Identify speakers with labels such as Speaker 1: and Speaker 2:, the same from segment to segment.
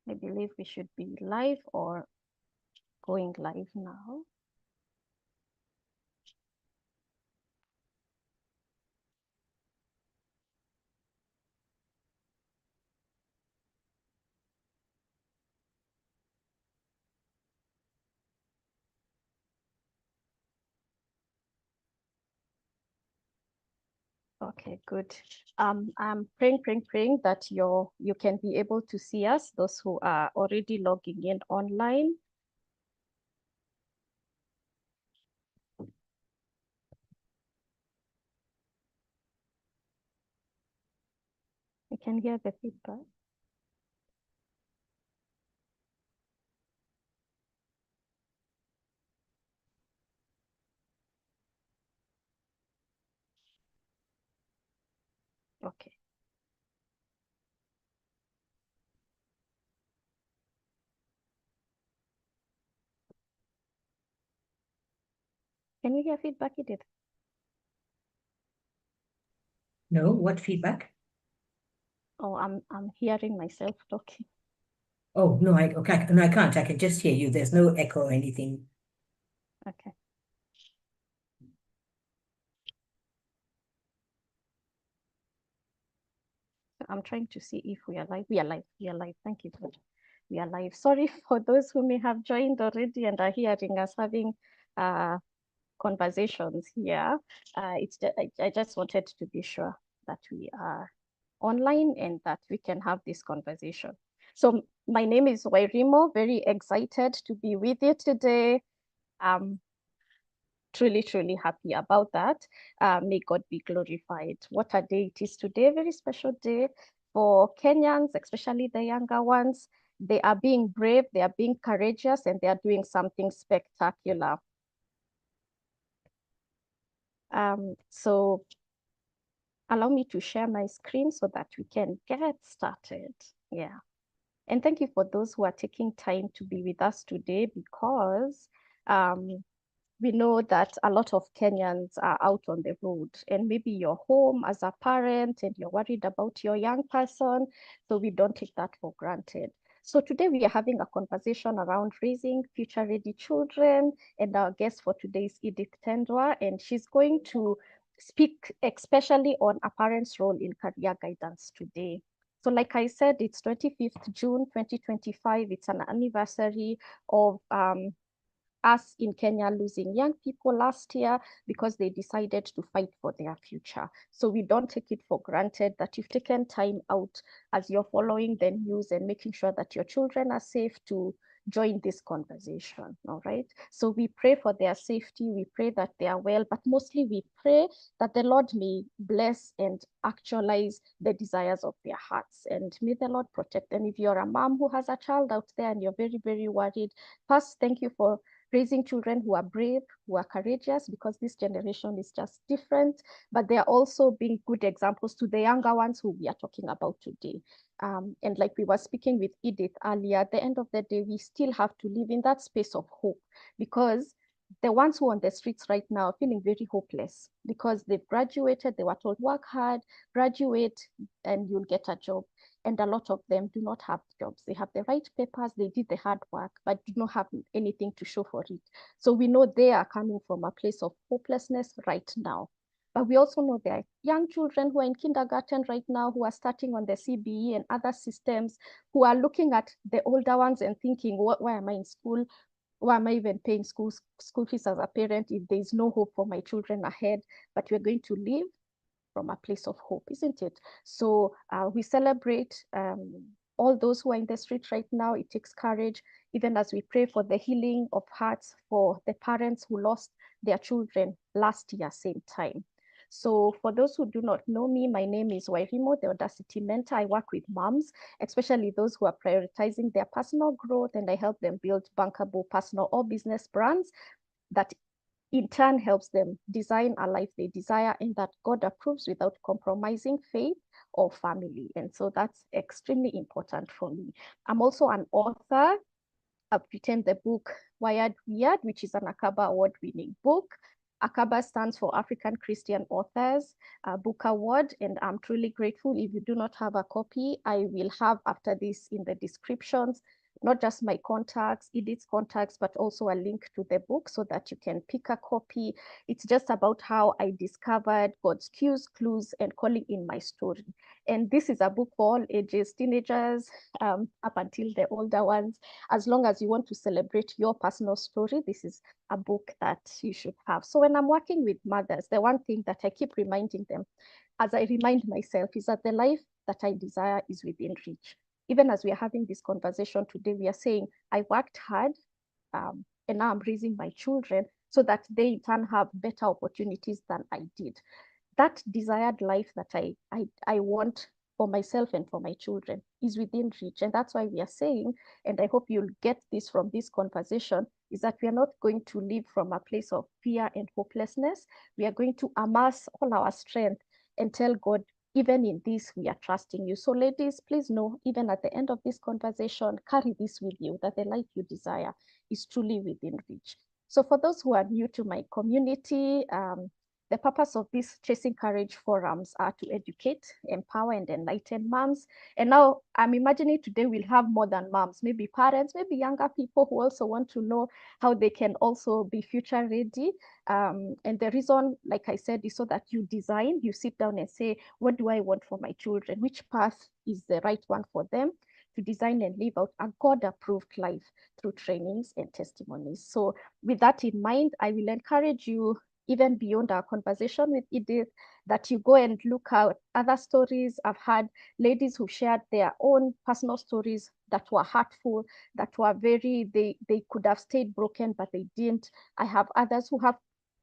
Speaker 1: I believe we should be live or going live now. Okay, good. I'm praying that you can be able to see us, those who are already logging in online. You can hear the feedback. Okay. Can you hear feedback, Edith?
Speaker 2: No, what feedback?
Speaker 1: Oh, I'm hearing myself talking.
Speaker 2: Oh, no, no, I can't. I can just hear you. There's no echo or anything.
Speaker 1: Okay. I'm trying to see if we are live. We are live. We are live. Thank you. We are live. Sorry for those who may have joined already and are hearing us having conversations here. I just wanted to be sure that we are online and that we can have this conversation. So my name is Wairimo, very excited to be with you today. Truly happy about that. May God be glorified. What a day it is today, very special day for Kenyans, especially the younger ones. They are being brave, they are being courageous, and they are doing something spectacular. So allow me to share my screen so that we can get started. Yeah. And thank you for those who are taking time to be with us today because we know that a lot of Kenyans are out on the road and maybe you're home as a parent and you're worried about your young person. So we don't take that for granted. So today we are having a conversation around raising future-ready children, and our guest for today is Edith Tendwa, and she's going to speak especially on a parent's role in career guidance today. So like I said, it's 25th June 2025. It's an anniversary of us in Kenya losing young people last year because they decided to fight for their future. So we don't take it for granted that you've taken time out as you're following the news and making sure that your children are safe to join this conversation, all right? So we pray for their safety, we pray that they are well, but mostly we pray that the Lord may bless and actualize the desires of their hearts, and may the Lord protect them. If you're a mom who has a child out there and you're very worried, first, thank you for raising children who are brave, who are courageous, because this generation is just different, but they are also being good examples to the younger ones who we are talking about today. And like we were speaking with Edith earlier, at the end of the day, we still have to live in that space of hope, because the ones who are on the streets right now are feeling very hopeless because they've graduated, they were told work hard, graduate, and you'll get a job. And a lot of them do not have jobs. They have the right papers, they did the hard work, but do not have anything to show for it. So we know they are coming from a place of hopelessness right now. But we also know there are young children who are in kindergarten right now, who are starting on the CBE and other systems, who are looking at the older ones and thinking, why am I in school? Why am I even paying school fees as a parent if there is no hope for my children ahead? But we're going to live from a place of hope, isn't it? So we celebrate all those who are in the street right now. It takes courage, even as we pray for the healing of hearts for the parents who lost their children last year, same time. So for those who do not know me, my name is Wairimo, the Audacity Mentor. I work with moms, especially those who are prioritizing their personal growth, and I help them build bankable personal or business brands that in turn helps them design a life they desire and that God approves without compromising faith or family. And so that's extremely important for me. I'm also an author. I've written the book Wired Weird, which is an Akaba award-winning book. ACABA stands for African Christian Authors Book Award, and I'm truly grateful. If you do not have a copy, I will have after this in the descriptions, not just my contacts, Edith's contacts, but also a link to the book so that you can pick a copy. It's just about how I discovered God's cues, clues, and calling in my story. And this is a book for all ages, teenagers up until the older ones. As long as you want to celebrate your personal story, this is a book that you should have. So when I'm working with mothers, the one thing that I keep reminding them, as I remind myself, is that the life that I desire is within reach. Even as we are having this conversation today, we are saying, I worked hard and now I'm raising my children so that they in turn have better opportunities than I did. That desired life that I want for myself and for my children is within reach. And that's why we are saying, and I hope you'll get this from this conversation, is that we are not going to live from a place of fear and hopelessness. We are going to amass all our strength and tell God, even in this, we are trusting you. So ladies, please know, even at the end of this conversation, carry this with you, that the life you desire is truly within reach. So for those who are new to my community, the purpose of these Chasing Courage forums are to educate, empower, and enlighten moms. And now I'm imagining today we'll have more than moms, maybe parents, maybe younger people who also want to know how they can also be future ready. And the reason, like I said, is so that you design, you sit down and say, what do I want for my children? Which path is the right one for them to design and live out a God-approved life through trainings and testimonies. So with that in mind, I will encourage you, even beyond our conversation with Edith, that you go and look at other stories. I've had ladies who shared their own personal stories that were hurtful, that were they could have stayed broken, but they didn't. I have others who have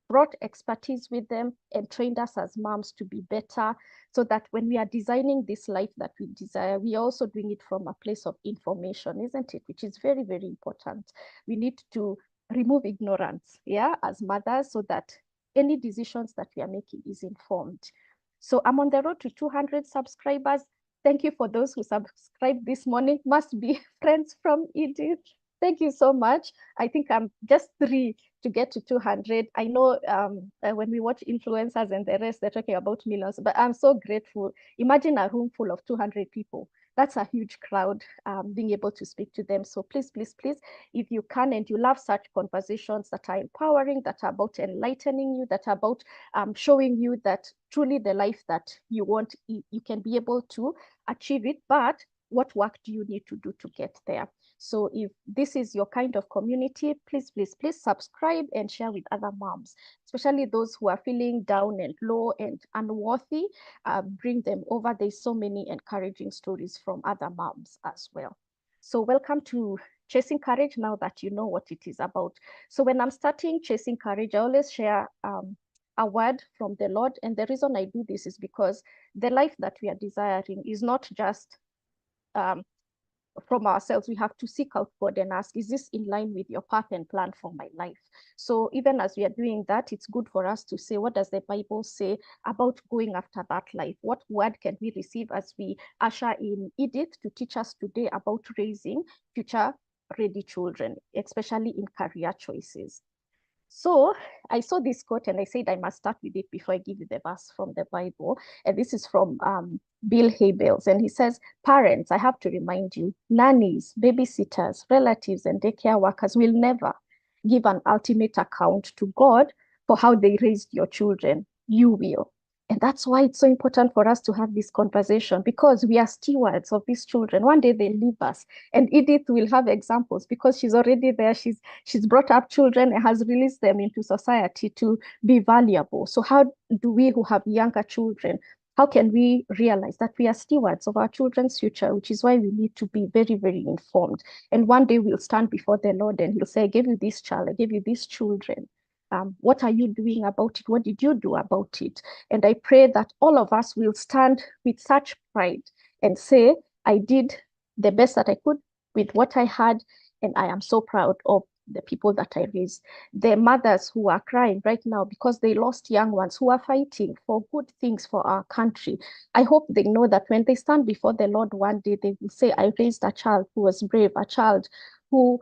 Speaker 1: brought expertise with them and trained us as moms to be better, so that when we are designing this life that we desire, we are also doing it from a place of information, isn't it? Which is very, very important. We need to remove ignorance, yeah, as mothers, so that any decisions that we are making is informed. So I'm on the road to 200 subscribers. Thank you for those who subscribed this morning. Must be friends from Edith. Thank you so much. I think I'm just 3 to get to 200. I know when we watch influencers and the rest, they're talking about millions, but I'm so grateful. Imagine a room full of 200 people. That's a huge crowd, being able to speak to them. So please, please, please, if you can and you love such conversations that are empowering, that are about enlightening you, that are about showing you that truly the life that you want, you can be able to achieve it, but what work do you need to do to get there? So if this is your kind of community, please, please, please subscribe and share with other moms, especially those who are feeling down and low and unworthy. Bring them over. There's so many encouraging stories from other moms as well. So welcome to Chasing Courage, now that you know what it is about. So when I'm starting Chasing Courage, I always share a word from the Lord. And the reason I do this is because the life that we are desiring is not just from ourselves. We have to seek out God and ask, is this in line with your path and plan for my life? So even as we are doing that, it's good for us to say, what does the Bible say about going after that life? What word can we receive as we usher in Edith to teach us today about raising future ready children, especially in career choices? So I saw this quote and I said I must start with it before I give you the verse from the Bible. And this is from Bill Hybels. And he says, parents, I have to remind you, nannies, babysitters, relatives, and daycare workers will never give an ultimate account to God for how they raised your children. You will. And that's why it's so important for us to have this conversation, because we are stewards of these children. One day they leave us. And Edith will have examples because she's already there. She's brought up children and has released them into society to be valuable. So how do we who have younger children, how can we realize that we are stewards of our children's future, which is why we need to be very, very informed. And one day we'll stand before the Lord and he'll say, I gave you this child, I gave you these children. What are you doing about it? What did you do about it? And I pray that all of us will stand with such pride and say, I did the best that I could with what I had, and I am so proud of the people that I raised. The mothers who are crying right now because they lost young ones, who are fighting for good things for our country. I hope they know that when they stand before the Lord one day, they will say, I raised a child who was brave, a child who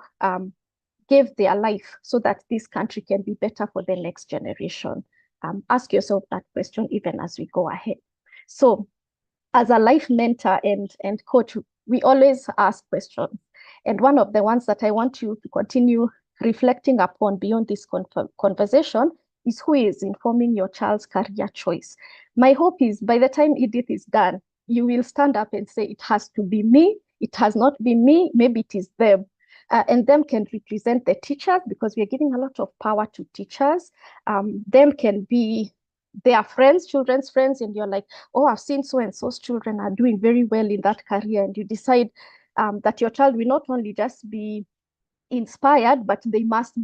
Speaker 1: gave their life so that this country can be better for the next generation? Ask yourself that question even as we go ahead. So as a life mentor and coach, we always ask questions. And one of the ones that I want you to continue reflecting upon beyond this conversation is who is informing your child's career choice. My hope is by the time Edith is done, you will stand up and say, it has to be me. It has not been me. Maybe it is them. And them can represent the teachers because we are giving a lot of power to teachers. Them can be their friends, children's friends, and you're like, oh, I've seen so and so's children are doing very well in that career. And you decide that your child will not only just be inspired, but they must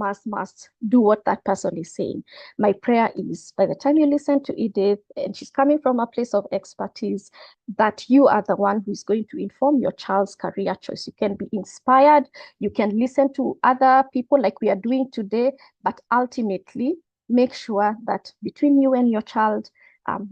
Speaker 1: do what that person is saying. My prayer is by the time you listen to Edith, and she's coming from a place of expertise, that you are the one who is going to inform your child's career choice. You can be inspired, you can listen to other people like we are doing today, but ultimately make sure that between you and your child,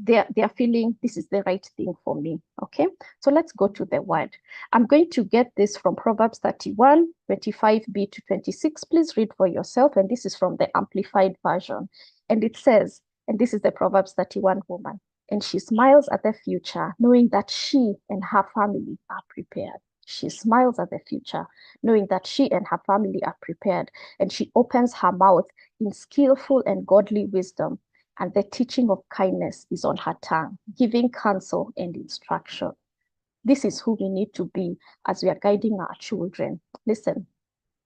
Speaker 1: they're feeling this is the right thing for me. Okay, so let's go to the word. I'm going to get this from Proverbs 31, 25b to 26. Please read for yourself. And this is from the Amplified Version. And it says, and this is the Proverbs 31 woman, and she smiles at the future, knowing that she and her family are prepared. She smiles at the future, knowing that she and her family are prepared. And she opens her mouth in skillful and godly wisdom, and the teaching of kindness is on her tongue, giving counsel and instruction. This is who we need to be as we are guiding our children. Listen,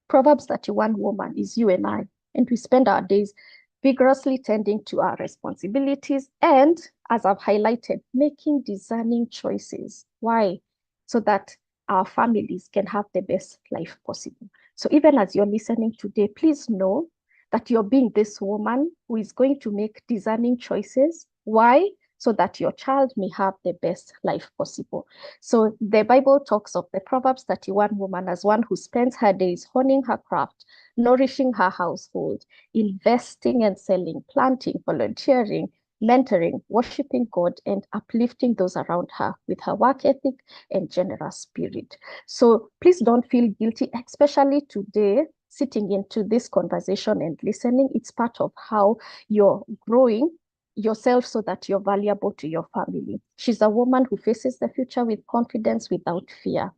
Speaker 1: Proverbs 31 woman is you and I, and we spend our days vigorously tending to our responsibilities and, as I've highlighted, making discerning choices. Why? So that our families can have the best life possible. So even as you're listening today, please know that you're being this woman who is going to make discerning choices. Why? So that your child may have the best life possible. So the Bible talks of the Proverbs 31 woman as one who spends her days honing her craft, nourishing her household, investing and selling, planting, volunteering, mentoring, worshiping God, and uplifting those around her with her work ethic and generous spirit. So please don't feel guilty, especially today, sitting into this conversation and listening. It's part of how you're growing yourself so that you're valuable to your family. She's a woman who faces the future with confidence without fear.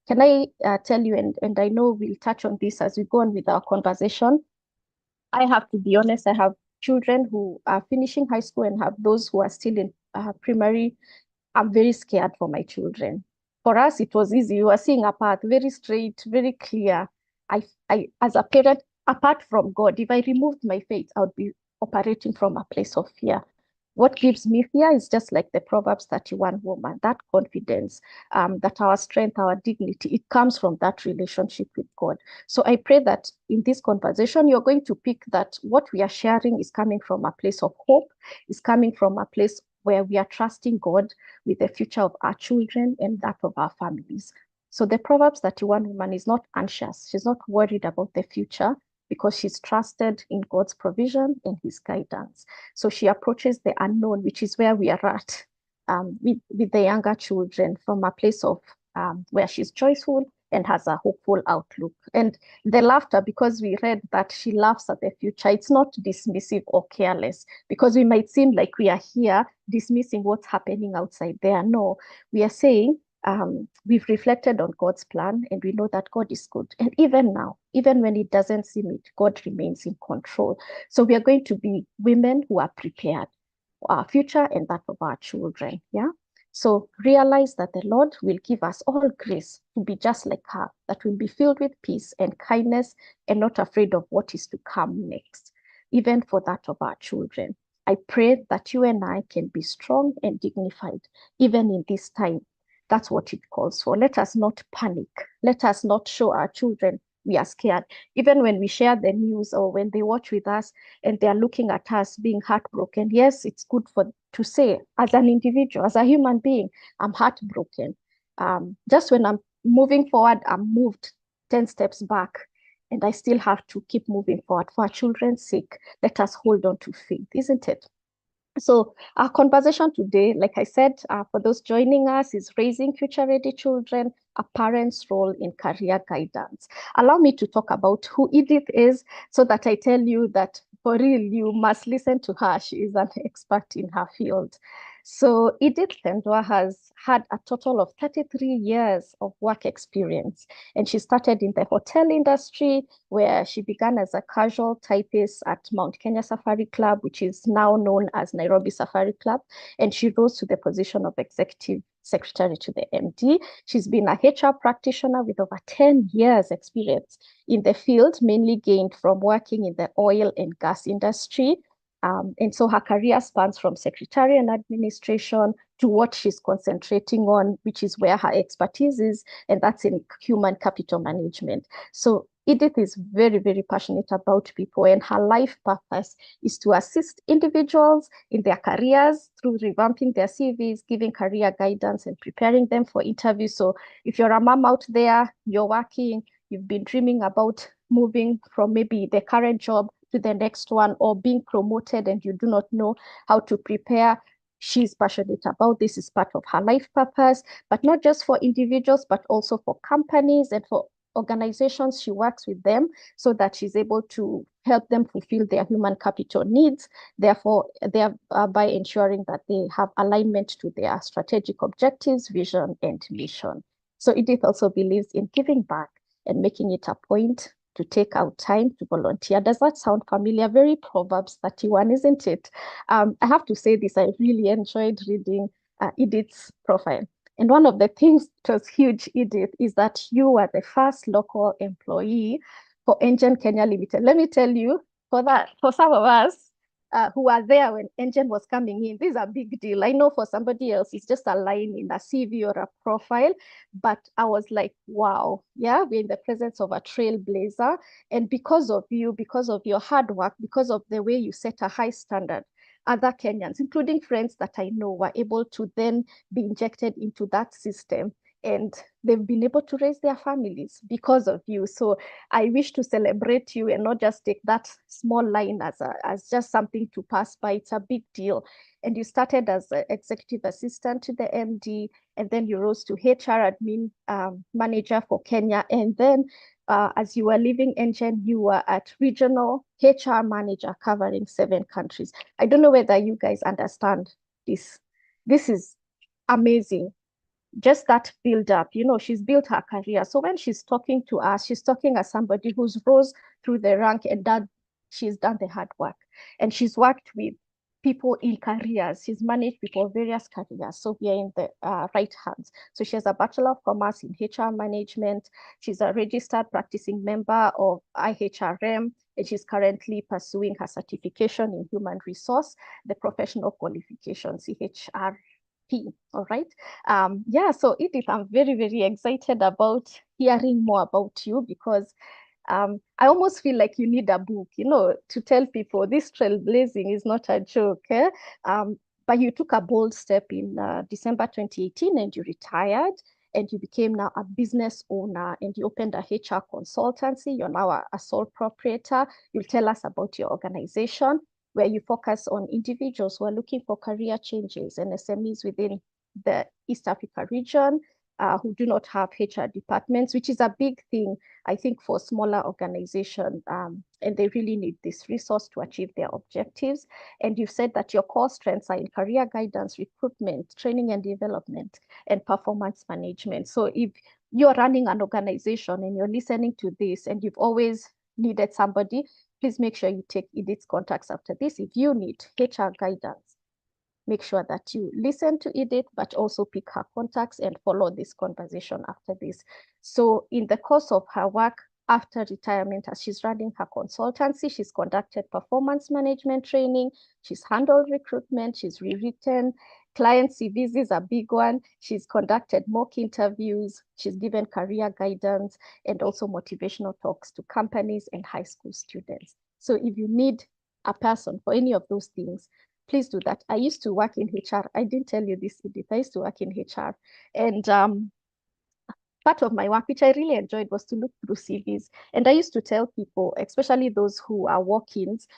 Speaker 1: Can I tell you, and I know we'll touch on this as we go on with our conversation, I have to be honest, I have children who are finishing high school and have those who are still in primary. I'm very scared for my children. For us, it was easy. You are seeing a path, very straight, very clear. As a parent, apart from God, if I removed my faith, I would be operating from a place of fear. What gives me fear is just like the Proverbs 31 woman, that confidence, that our strength, our dignity, it comes from that relationship with God. So I pray that in this conversation, you're going to pick that what we are sharing is coming from a place of hope, is coming from a place where we are trusting God with the future of our children and that of our families. So the Proverbs 31 woman is not anxious. She's not worried about the future because she's trusted in God's provision and his guidance. So she approaches the unknown, which is where we are at with the younger children, from a place of where she's joyful and has a hopeful outlook. And the laughter, because we read that she laughs at the future, it's not dismissive or careless, because we might seem like we are here dismissing what's happening outside there. No, we are saying we've reflected on God's plan and we know that God is good. And even now, even when it doesn't seem it, God remains in control. So we are going to be women who are prepared for our future and that of our children. Yeah. So realize that the Lord will give us all grace to be just like her, that will be filled with peace and kindness and not afraid of what is to come next, even for that of our children. I pray that you and I can be strong and dignified, even in this time. That's what it calls for. Let us not panic. Let us not show our children we are scared. Even when we share the news or when they watch with us and they're looking at us being heartbroken, yes, it's good to say, as an individual, as a human being, I'm heartbroken. Just when I'm moving forward, I'm moved 10 steps back, and I still have to keep moving forward. For our children's sake, let us hold on to faith, isn't it? So our conversation today, like I said, for those joining us, is raising future-ready children a parent's role in career guidance. Allow me to talk about who Edith is so that I tell you that for real, you must listen to her. She is an expert in her field. So Edith Tendwa has had a total of 33 years of work experience. And she started in the hotel industry, where she began as a casual typist at Mount Kenya Safari Club, which is now known as Nairobi Safari Club. And she rose to the position of executive secretary to the MD. She's been a HR practitioner with over 10 years experience in the field, mainly gained from working in the oil and gas industry. And so her career spans from secretarial and administration to what she's concentrating on, which is where her expertise is, and that's in human capital management. So Edith is very, very passionate about people, and her life purpose is to assist individuals in their careers through revamping their CVs, giving career guidance, and preparing them for interviews. So if you're a mom out there, you're working, you've been dreaming about moving from maybe the current job to the next one, or being promoted and you do not know how to prepare, she's passionate about this. Is part of her life purpose, but not just for individuals, but also for companies and for organizations. She works with them so that she's able to help them fulfill their human capital needs, therefore thereby ensuring that they have alignment to their strategic objectives, vision, and mission. So Edith also believes in giving back and making it a point to take out time to volunteer. Does that sound familiar? Very Proverbs 31, isn't it? I have to say this, I really enjoyed reading Edith's profile. And one of the things that was huge, Edith, is that you were the first local employee for Engen Kenya Limited. Let me tell you, for some of us who were there when Engen was coming in, this is a big deal. I know for somebody else, it's just a line in a CV or a profile, but I was like, wow, yeah, we're in the presence of a trailblazer. And because of you, because of your hard work, because of the way you set a high standard, other Kenyans, including friends that I know, were able to then be injected into that system. And they've been able to raise their families because of you. So I wish to celebrate you and not just take that small line as just something to pass by. It's a big deal. And you started as an executive assistant to the MD, and then you rose to HR admin manager for Kenya. And then as you were leaving Engen, you were at regional HR manager covering 7 countries. I don't know whether you guys understand this. This is amazing. Just that build up, she's built her career. So when she's talking to us, she's talking as somebody who's rose through the rank and that she's done the hard work. And she's worked with people in careers. She's managed people, various careers. So we are in the right hands. So she has a Bachelor of Commerce in HR Management. She's a registered practicing member of IHRM, and she's currently pursuing her certification in human resource, the professional qualification, CHR. All right. Yeah, so Edith, I'm very, very excited about hearing more about you because I almost feel like you need a book, to tell people this trailblazing is not a joke. But you took a bold step in December 2018 and you retired and you became now a business owner and you opened a HR consultancy. You're now a sole proprietor. You'll tell us about your organization, where you focus on individuals who are looking for career changes and SMEs within the East Africa region who do not have HR departments, which is a big thing, I think, for smaller organizations. And they really need this resource to achieve their objectives. And you've said that your core strengths are in career guidance, recruitment, training and development, and performance management. So if you're running an organization and you're listening to this and you've always needed somebody, please make sure you take Edith's contacts after this. If you need HR guidance, make sure that you listen to Edith, but also pick her contacts and follow this conversation after this. So in the course of her work after retirement, as she's running her consultancy, she's conducted performance management training, she's handled recruitment, she's rewritten client CVs is a big one. She's conducted mock interviews, she's given career guidance, and also motivational talks to companies and high school students. So if you need a person for any of those things, please do that. I used to work in HR. I didn't tell you this, Edith. I used to work in HR. And part of my work, which I really enjoyed, was to look through CVs. And I used to tell people, especially those who are walk-ins,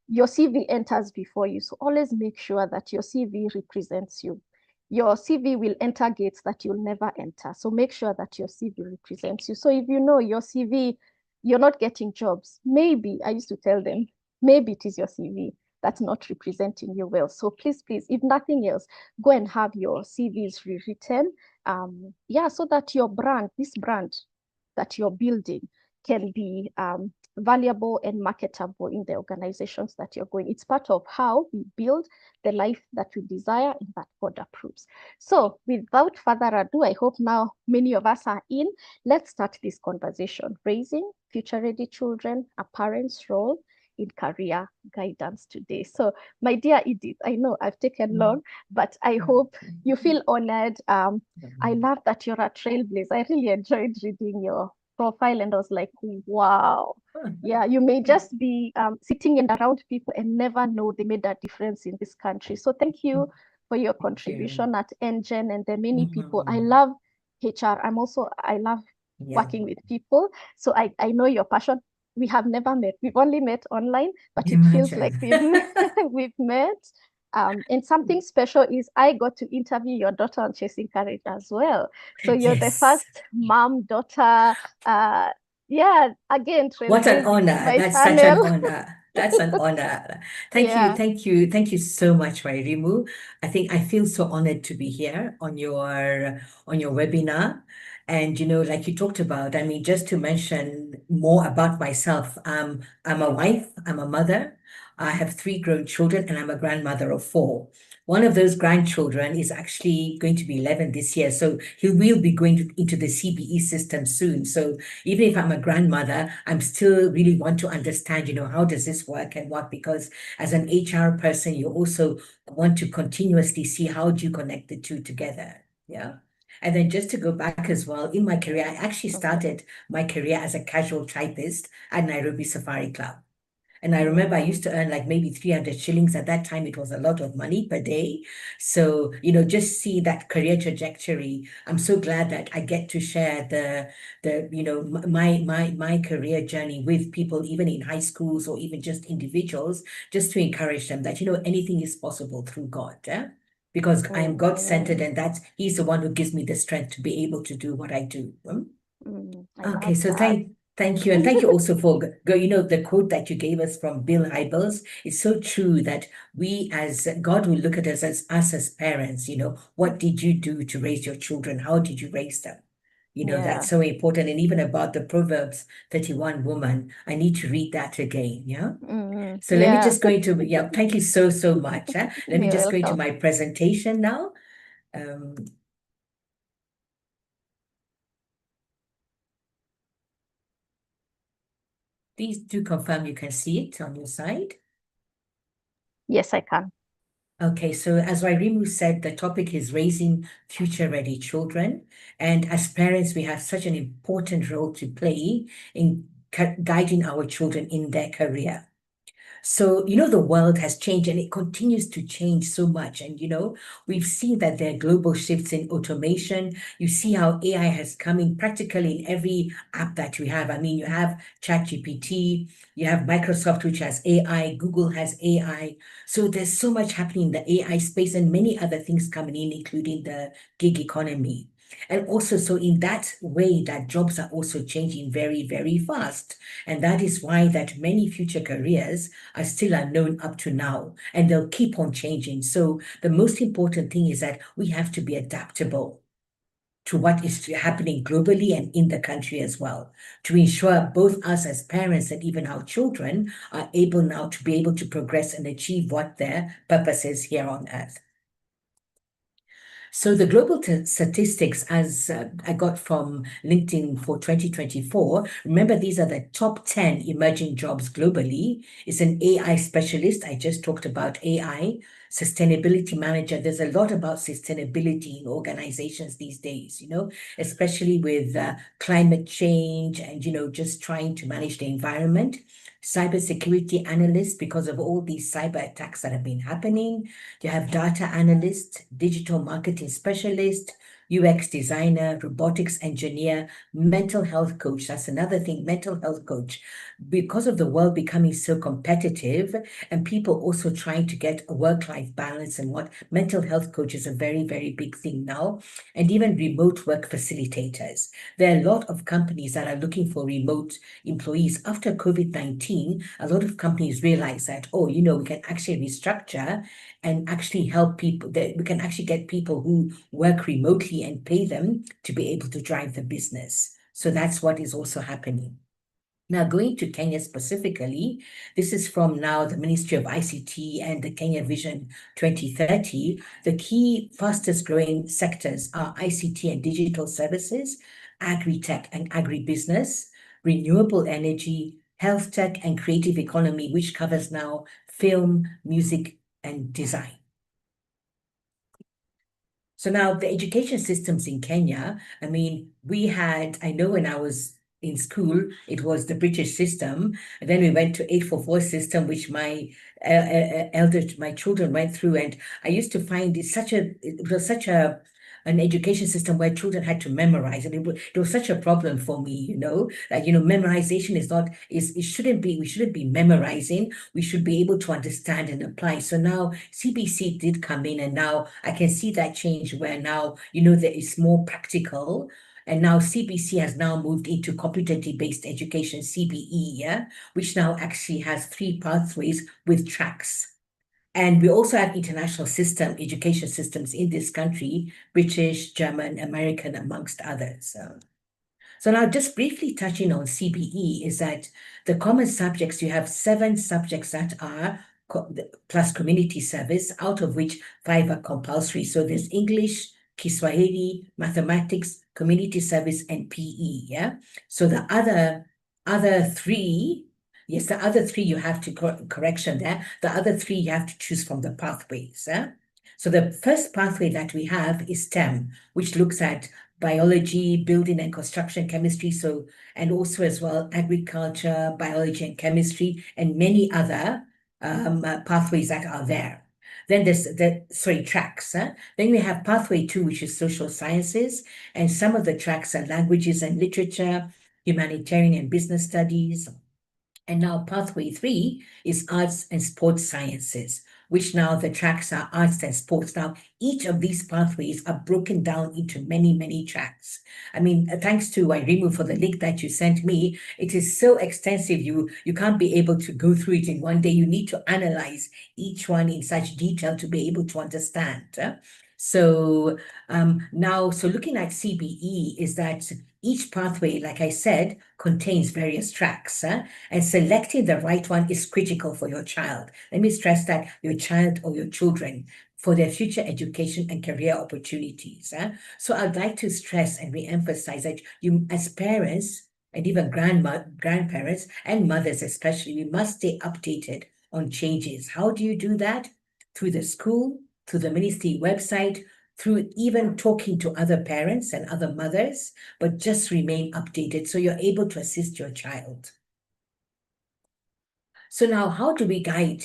Speaker 1: your CV enters before you. So always make sure that your CV represents you. your CV will enter gates that you'll never enter. So make sure that your CV represents you. So if you know your CV, you're not getting jobs, maybe, I used to tell them, maybe it is your CV that's not representing you well. So please, if nothing else, go and have your CVs rewritten. Yeah, so that your brand, this brand that you're building, can be valuable and marketable in the organizations that you're going. It's part of how we build the life that we desire and that God approves. So without further ado, I hope now many of us are in. Let's start this conversation. Raising future-ready children, a parent's role in career guidance today. So my dear Edith, I know I've taken long, but I hope you feel honored. I love that you're a trailblazer. I really enjoyed reading your profile and I was like, wow. Yeah, you may just be sitting in around people and never know they made a difference in this country. So thank you for your contribution at Engine and the many people. I love HR. I love working with people. So I know your passion. We have never met. We've only met online, but it feels like we've met. And something special is I got to interview your daughter on Chasing Courage as well. So you're the first mom, daughter, yeah, again,
Speaker 2: What an honor.
Speaker 1: my
Speaker 2: That's such an
Speaker 1: channel.
Speaker 2: honor. That's an honor. Thank you.
Speaker 1: Yeah.
Speaker 2: Thank you. Thank you so much, Rimu. I feel so honored to be here on your webinar. And like you talked about, I mean, just to mention more about myself, I'm a wife, I'm a mother, I have 3 grown children, and I'm a grandmother of 4. One of those grandchildren is actually going to be 11 this year. So he will be going into the CBE system soon. So even if I'm a grandmother, I'm still really want to understand, how does this work and what, because as an HR person, you also want to continuously see how do you connect the two together. Yeah. And then just to go back as well, in my career, I actually started my career as a casual typist at Nairobi Safari Club. And I remember I used to earn like maybe 300 shillings. At that time, it was a lot of money per day. So, just see that career trajectory. I'm so glad that I get to share my career journey with people, even in high schools or even just individuals, just to encourage them that, anything is possible through God. Yeah? Because I am God-centered, and He's the one who gives me the strength to be able to do what I do. Okay, so thank you. And thank you also for the quote that you gave us from Bill Hybels. It's so true that we as God will look at us as parents, what did you do to raise your children? How did you raise them? That's so important. And even about the Proverbs 31 woman, I need to read that again. Yeah. So let me just go into, thank you so much. Let me just go into my presentation now. Please do confirm you can see it on your side.
Speaker 1: Yes, I can.
Speaker 2: Okay, so as Wairimu said, the topic is raising future-ready children. And as parents, we have such an important role to play in guiding our children in their career. So, the world has changed and it continues to change so much. And, we've seen that there are global shifts in automation. You see how AI has come in practically in every app that we have. I mean, you have ChatGPT, you have Microsoft, which has AI, Google has AI. So there's so much happening in the AI space and many other things coming in, including the gig economy. And also, so in that way, that jobs are also changing very, very fast. And that is why that many future careers are still unknown up to now, and they'll keep on changing. So the most important thing is that we have to be adaptable to what is happening globally and in the country as well, to ensure both us as parents and even our children are able now to be able to progress and achieve what their purpose is here on earth. So the global statistics, as I got from LinkedIn for 2024, remember these are the top 10 emerging jobs globally. It's an AI specialist. I just talked about AI, sustainability manager. There's a lot about sustainability in organizations these days, especially with climate change and, just trying to manage the environment. Cybersecurity analyst, because of all these cyber attacks that have been happening. You have data analyst, digital marketing specialist, UX designer, robotics engineer, mental health coach. That's another thing, mental health coach. Because of the world becoming so competitive and people also trying to get a work-life balance and what mental health coach is a very, very big thing now. And even remote work facilitators. There are a lot of companies that are looking for remote employees. After COVID-19, a lot of companies realize that, oh, we can actually restructure and actually help people, that we can actually get people who work remotely and pay them to be able to drive the business. So that's what is also happening. Now, going to Kenya specifically, this is from now the Ministry of ICT and the Kenya Vision 2030. The key fastest growing sectors are ICT and digital services, agri-tech and agribusiness, renewable energy, health tech, and creative economy, which covers now film, music, and design. So now the education systems in Kenya, I mean, I know when I was in school, it was the British system. And then we went to 844 system, which my my children went through. And I used to find it was such an education system where children had to memorize. And it was such a problem for me, that, memorization we shouldn't be memorizing. We should be able to understand and apply. So now CBC did come in, and now I can see that change where now, there is more practical. And now CBC has now moved into competency-based education, CBE, yeah, which now actually has 3 pathways with tracks. And we also have international education systems in this country, British, German, American, amongst others. So now just briefly touching on CBE is that the common subjects, you have 7 subjects that are plus community service, out of which 5 are compulsory. So there's English, Kiswahili, mathematics, community service, and PE, yeah? So the other 3, yes, the other 3 you have to correction there. The other 3 you have to choose from the pathways. So the first pathway that we have is STEM, which looks at biology, building and construction chemistry, and also as well agriculture, biology and chemistry, and many other pathways that are there. Then there's tracks. Then we have pathway 2, which is social sciences, and some of the tracks are languages and literature, humanitarian and business studies. And now pathway 3 is arts and sports sciences, which now the tracks are arts and sports. Now, each of these pathways are broken down into many, many tracks. I mean, thanks to Iremu for the link that you sent me, it is so extensive, you can't be able to go through it in one day. You need to analyze each one in such detail to be able to understand. So looking at CBE is that each pathway, like I said, contains various tracks, and selecting the right one is critical for your child. Let me stress that, your child or your children, for their future education and career opportunities. So I'd like to stress and re-emphasize that you, as parents, and even grandparents and mothers especially, we must stay updated on changes. How do you do that? Through the school, through the ministry website, through even talking to other parents and other mothers, but just remain updated so you're able to assist your child. So now, how do we guide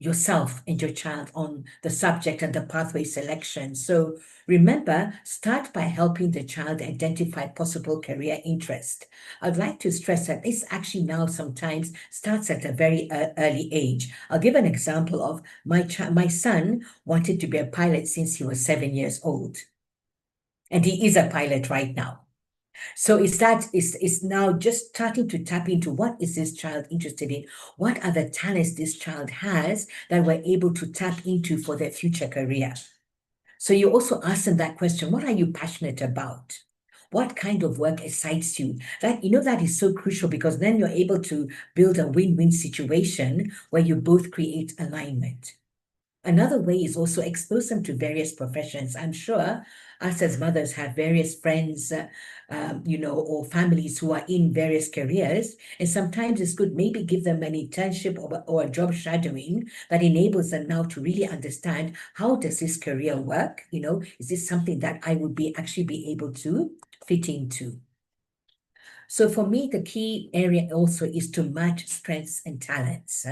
Speaker 2: yourself and your child on the subject and the pathway selection? So remember, start by helping the child identify possible career interest. I'd like to stress that this actually now sometimes starts at a very early age. I'll give an example of my son wanted to be a pilot since he was 7 years old. And he is a pilot right now. So it's now just starting to tap into what is this child interested in? What are the talents this child has that we're able to tap into for their future career? So you also ask them that question, what are you passionate about? What kind of work excites you? That is so crucial, because then you're able to build a win-win situation where you both create alignment. Another way is also expose them to various professions. I'm sure us as mothers have various friends, or families who are in various careers. And sometimes it's good, maybe give them an internship or a job shadowing that enables them now to really understand, how does this career work? Is this something that I would actually be able to fit into? So for me, the key area also is to match strengths and talents.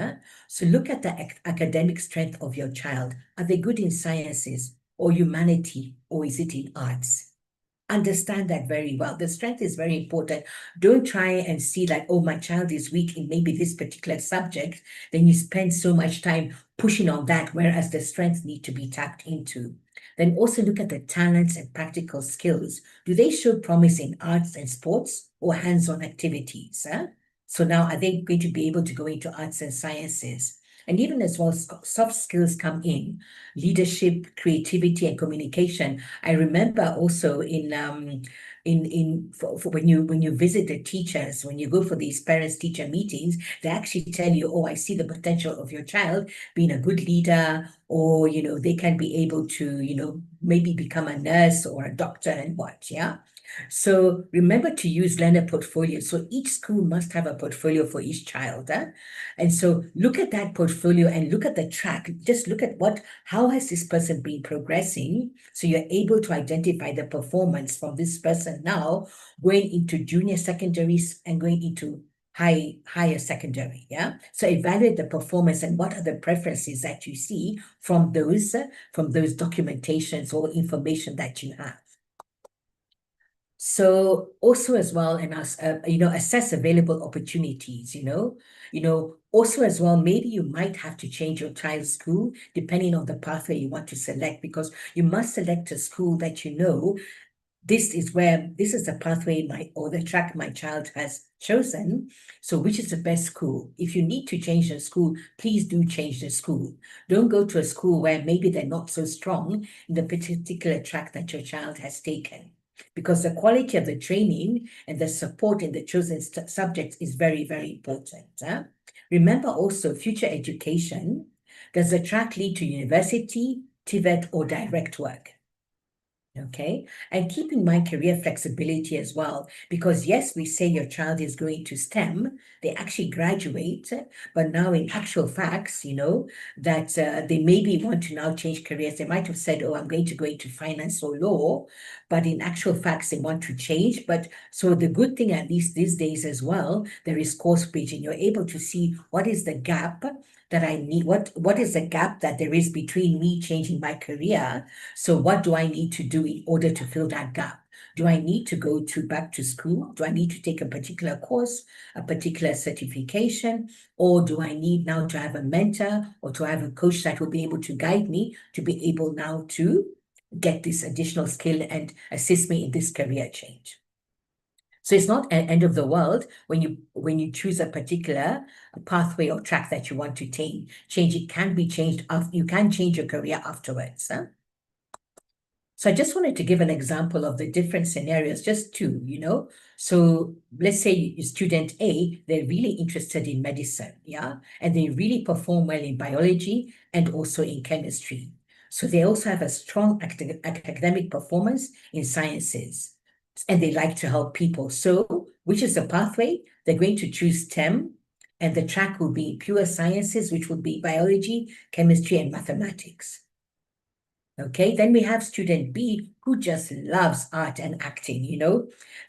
Speaker 2: So look at the academic strength of your child. Are they good in sciences or humanity, or is it in arts? understand that very well. The strength is very important. Don't try and see like, oh, my child is weak in maybe this particular subject. Then you spend so much time pushing on that, whereas the strengths need to be tapped into. Then also look at the talents and practical skills. Do they show promise in arts and sports or hands-on activities? Huh? So now are they going to be able to go into arts and sciences? And even as well, soft skills come in, leadership, creativity, and communication. I remember also for when you visit the teachers, when you go for these parents teacher meetings, they actually tell you, oh, I see the potential of your child being a good leader, or they can be able to maybe become a nurse or a doctor and what, yeah. So remember to use learner portfolio. So each school must have a portfolio for each child. And so look at that portfolio and look at the track. Just look at how has this person been progressing? So you're able to identify the performance from this person now going into junior secondaries and going into higher secondary. Yeah. So evaluate the performance and what are the preferences that you see from those documentations or information that you have. So also as well, and assess available opportunities, also as well, maybe you might have to change your child's school depending on the pathway you want to select, because you must select a school that this is the pathway or the track my child has chosen. So which is the best school? If you need to change the school, please do change the school. Don't go to a school where maybe they're not so strong in the particular track that your child has taken, because the quality of the training and the support in the chosen subjects is very, very important. Remember also future education. Does the track lead to university, TVET, or direct work? Okay. And keep in mind career flexibility as well, because yes, we say your child is going to STEM, they actually graduate, but now in actual facts, that they maybe want to now change careers. They might have said, oh, I'm going to go into finance or law, but in actual facts, they want to change. But so the good thing, at least these days as well, there is course page and you're able to see what is the gap that I need, what is the gap that there is between me changing my career. So what do I need to do in order to fill that gap? Do I need to go back to school? Do I need to take a particular course, a particular certification? Or do I need now to have a mentor or to have a coach that will be able to guide me to be able now to get this additional skill and assist me in this career change? So it's not an end of the world when you choose a particular pathway or track that you want to change. It can be changed. You can change your career afterwards. Huh? So I just wanted to give an example of the different scenarios, just two, So let's say student A, they're really interested in medicine, yeah? And they really perform well in biology and also in chemistry. So they also have a strong academic performance in sciences, and they like to help people. So which is the pathway? They're going to choose STEM, and the track will be pure sciences, which would be biology, chemistry, and mathematics. Okay, then we have student B who just loves art and acting,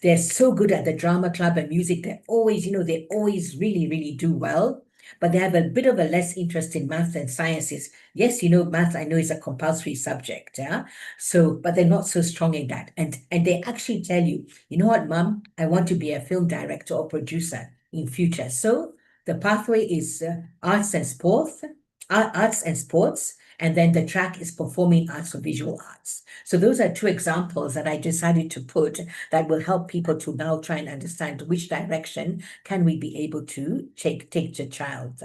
Speaker 2: They're so good at the drama club and music. They're always, they always really, really do well, but they have a bit of a less interest in math and sciences. Yes, math, I know, is a compulsory subject, yeah? So, but they're not so strong in that. And they actually tell you, you know what, Mom, I want to be a film director or producer in future. So the pathway is arts and sports, and then the track is performing arts or visual arts. So those are two examples that I decided to put that will help people to now try and understand which direction can we be able to take the child.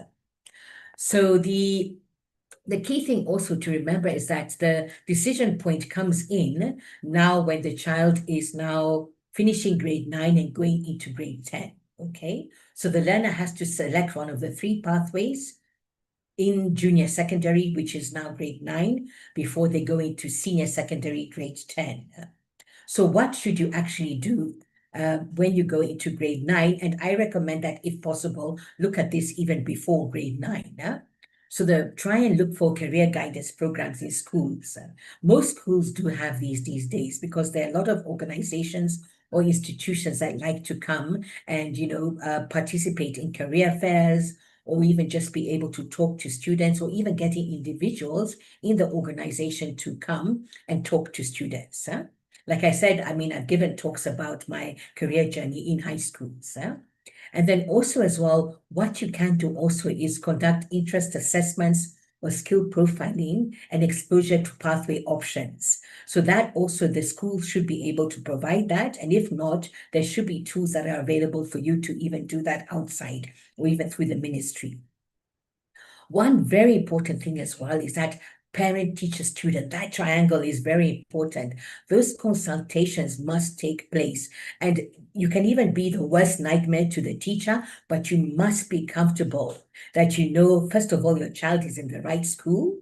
Speaker 2: So the key thing also to remember is that the decision point comes in now when the child is now finishing grade 9 and going into grade 10. Okay, so the learner has to select one of the three pathways in junior secondary, which is now grade 9, before they go into senior secondary, grade 10. So what should you actually do when you go into grade 9? And I recommend that if possible, look at this even before grade 9. So try and look for career guidance programs in schools. Most schools do have these days, because there are a lot of organizations or institutions that like to come and, participate in career fairs, or even just be able to talk to students, or even getting individuals in the organization to come and talk to students. Like I said, I mean, I've given talks about my career journey in high schools. And then also as well, what you can do also is conduct interest assessments or skill profiling and exposure to pathway options. So that also the school should be able to provide that. And if not, there should be tools that are available for you to even do that outside or even through the ministry. One very important thing as well is that parent, teacher, student, that triangle is very important. Those consultations must take place. And you can even be the worst nightmare to the teacher, but you must be comfortable that you know, first of all, your child is in the right school.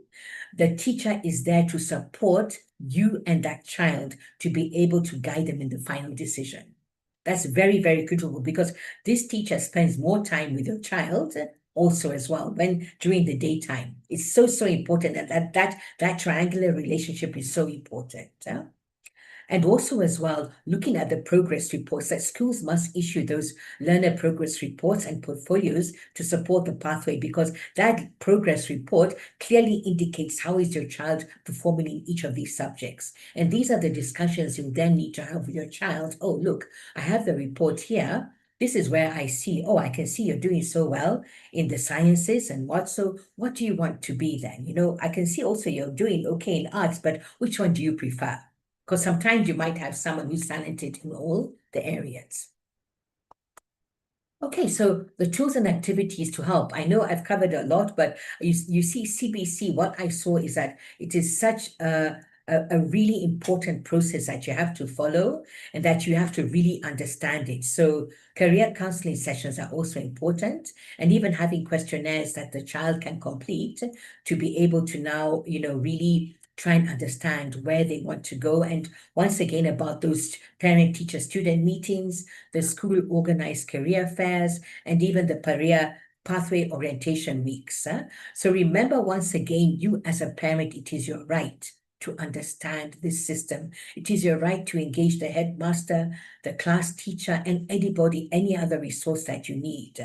Speaker 2: The teacher is there to support you and that child to be able to guide them in the final decision. That's very, very critical because this teacher spends more time with your child also as well when during the daytime. It's so, so important that triangular relationship is so important. And also as well, looking at the progress reports, that schools must issue those learner progress reports and portfolios to support the pathway, because that progress report clearly indicates how is your child performing in each of these subjects. And these are the discussions you then need to have with your child. Oh, look, I have the report here. This is where I see, oh, I can see you're doing so well in the sciences and so what do you want to be then? You know, I can see also you're doing okay in arts, but which one do you prefer? Because sometimes you might have someone who's talented in all the areas. Okay, so the tools and activities to help. I know I've covered a lot, but you see CBC, what I saw is that it is such a really important process that you have to follow and that you have to really understand it. So career counseling sessions are also important, and even having questionnaires that the child can complete to be able to now, really try and understand where they want to go. And once again, about those parent, teacher, student meetings, the school organized career fairs, and even the career pathway orientation weeks. So remember, once again, you as a parent, it is your right to understand this system. It is your right to engage the headmaster, the class teacher, and anybody, any other resource that you need.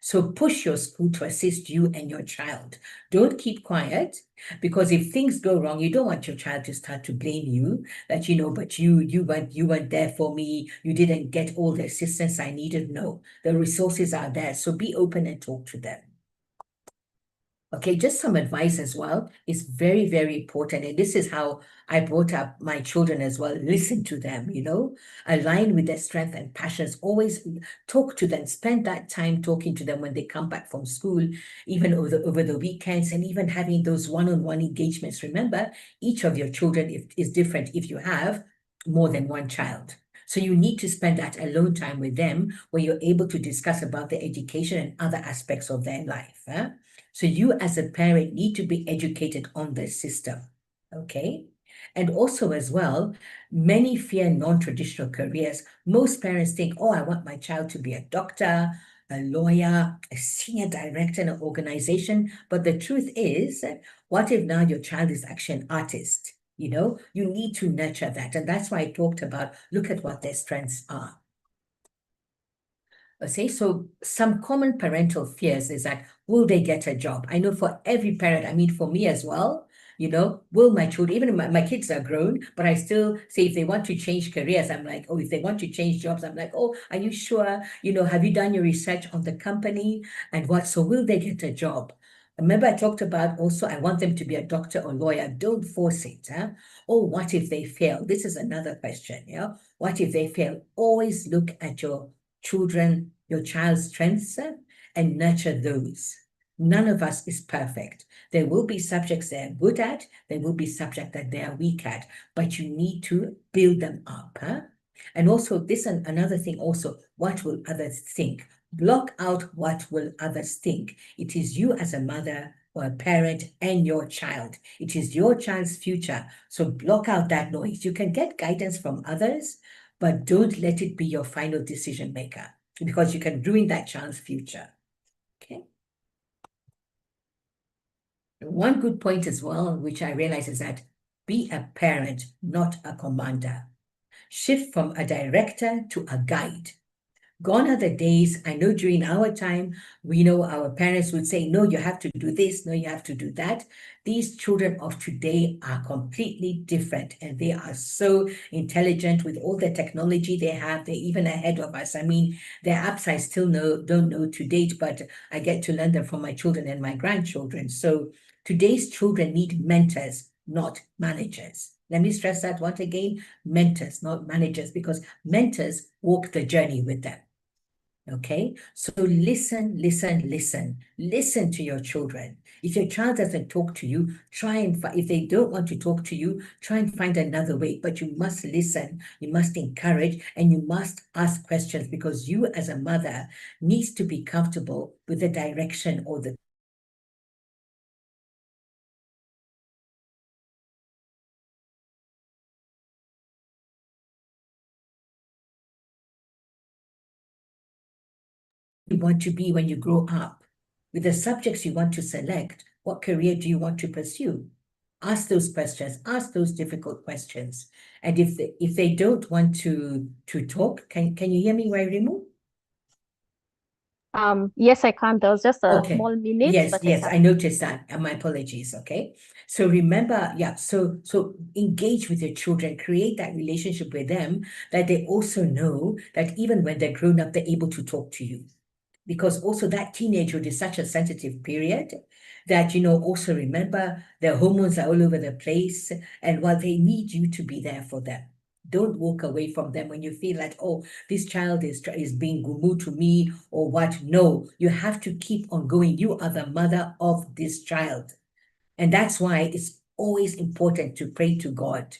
Speaker 2: So push your school to assist you and your child. Don't keep quiet, because if things go wrong, you don't want your child to start to blame you that, but you weren't there for me. You didn't get all the assistance I needed. No, the resources are there. So be open and talk to them. Okay, just some advice as well is very, very important. And this is how I brought up my children as well. Listen to them, align with their strength and passions. Always talk to them. Spend that time talking to them when they come back from school, even over the weekends, and even having those one-on-one engagements. Remember, each of your children is different if you have more than one child. So you need to spend that alone time with them where you're able to discuss about their education and other aspects of their life. So you as a parent need to be educated on the system, okay? And also as well, many fear non-traditional careers. Most parents think, oh, I want my child to be a doctor, a lawyer, a senior director in an organization. But the truth is, what if now your child is actually an artist? You need to nurture that. And that's why I talked about, look at what their strengths are. Okay, so some common parental fears is that, will they get a job? I know for every parent, I mean, for me as well, will my children, even my kids are grown, but I still say if they want to change careers, I'm like, oh, if they want to change jobs, I'm like, oh, are you sure? Have you done your research on the company and what? So will they get a job? Remember, I talked about also, I want them to be a doctor or lawyer. Don't force it. Oh, what if they fail? This is another question. What if they fail? Always look at your children, your child's strengths, and nurture those. None of us is perfect. There will be subjects they're good at, there will be subjects that they are weak at, but you need to build them up. And also, this and another thing also, what will others think? Block out what will others think. It is you as a mother or a parent and your child. It is your child's future. So block out that noise. You can get guidance from others, but don't let it be your final decision maker, because you can ruin that child's future. Okay. One good point as well, which I realize, is that be a parent, not a commander. Shift from a director to a guide. Gone are the days, I know during our time, we know our parents would say, no, you have to do this, no, you have to do that. These children of today are completely different, and they are so intelligent with all the technology they have. They're even ahead of us. I mean, their apps I still don't know to date, but I get to learn them from my children and my grandchildren. So today's children need mentors, not managers. Let me stress that once again, mentors, not managers, because mentors walk the journey with them. Okay, so listen, listen, listen. Listen to your children. If your child doesn't talk to you, try and if they don't want to talk to you, try and find another way. But you must listen, you must encourage, and you must ask questions, because you as a mother needs to be comfortable with the direction or the you want to be when you grow up, with the subjects you want to select. What career do you want to pursue? Ask those questions, ask those difficult questions. And if they don't want to talk, can you hear me, Wairimu?
Speaker 1: Yes, I can. There was just a
Speaker 2: Okay.
Speaker 1: small minute,
Speaker 2: Yes,
Speaker 1: but
Speaker 2: yes,
Speaker 1: I
Speaker 2: I noticed that. And my apologies. Okay. So remember, yeah, so engage with your children, create that relationship with them, that they also know that even when they're grown up, they're able to talk to you. Because also that teenagehood is such a sensitive period that, also remember their hormones are all over the place, and while they need you to be there for them. Don't walk away from them when you feel like, oh, this child is being gumu to me or what. No, you have to keep on going. You are the mother of this child. And that's why it's always important to pray to God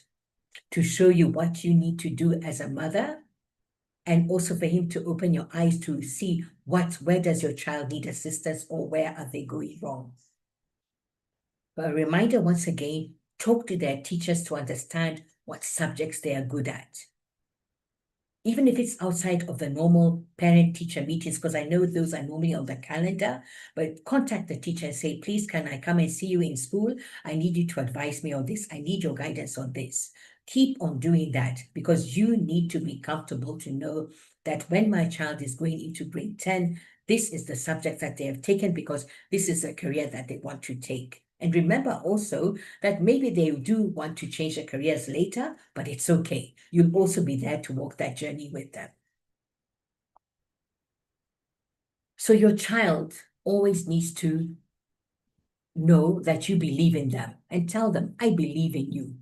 Speaker 2: to show you what you need to do as a mother, and also for him to open your eyes to see where does your child need assistance, or where are they going wrong. But a reminder once again, talk to their teachers to understand what subjects they are good at. Even if it's outside of the normal parent-teacher meetings, because I know those are normally on the calendar, but contact the teacher and say, please, can I come and see you in school? I need you to advise me on this. I need your guidance on this. Keep on doing that, because you need to be comfortable to know that when my child is going into grade 10, this is the subject that they have taken, because this is a career that they want to take. And remember also that maybe they do want to change their careers later, but it's okay. You'll also be there to walk that journey with them. So your child always needs to know that you believe in them, and tell them, I believe in you.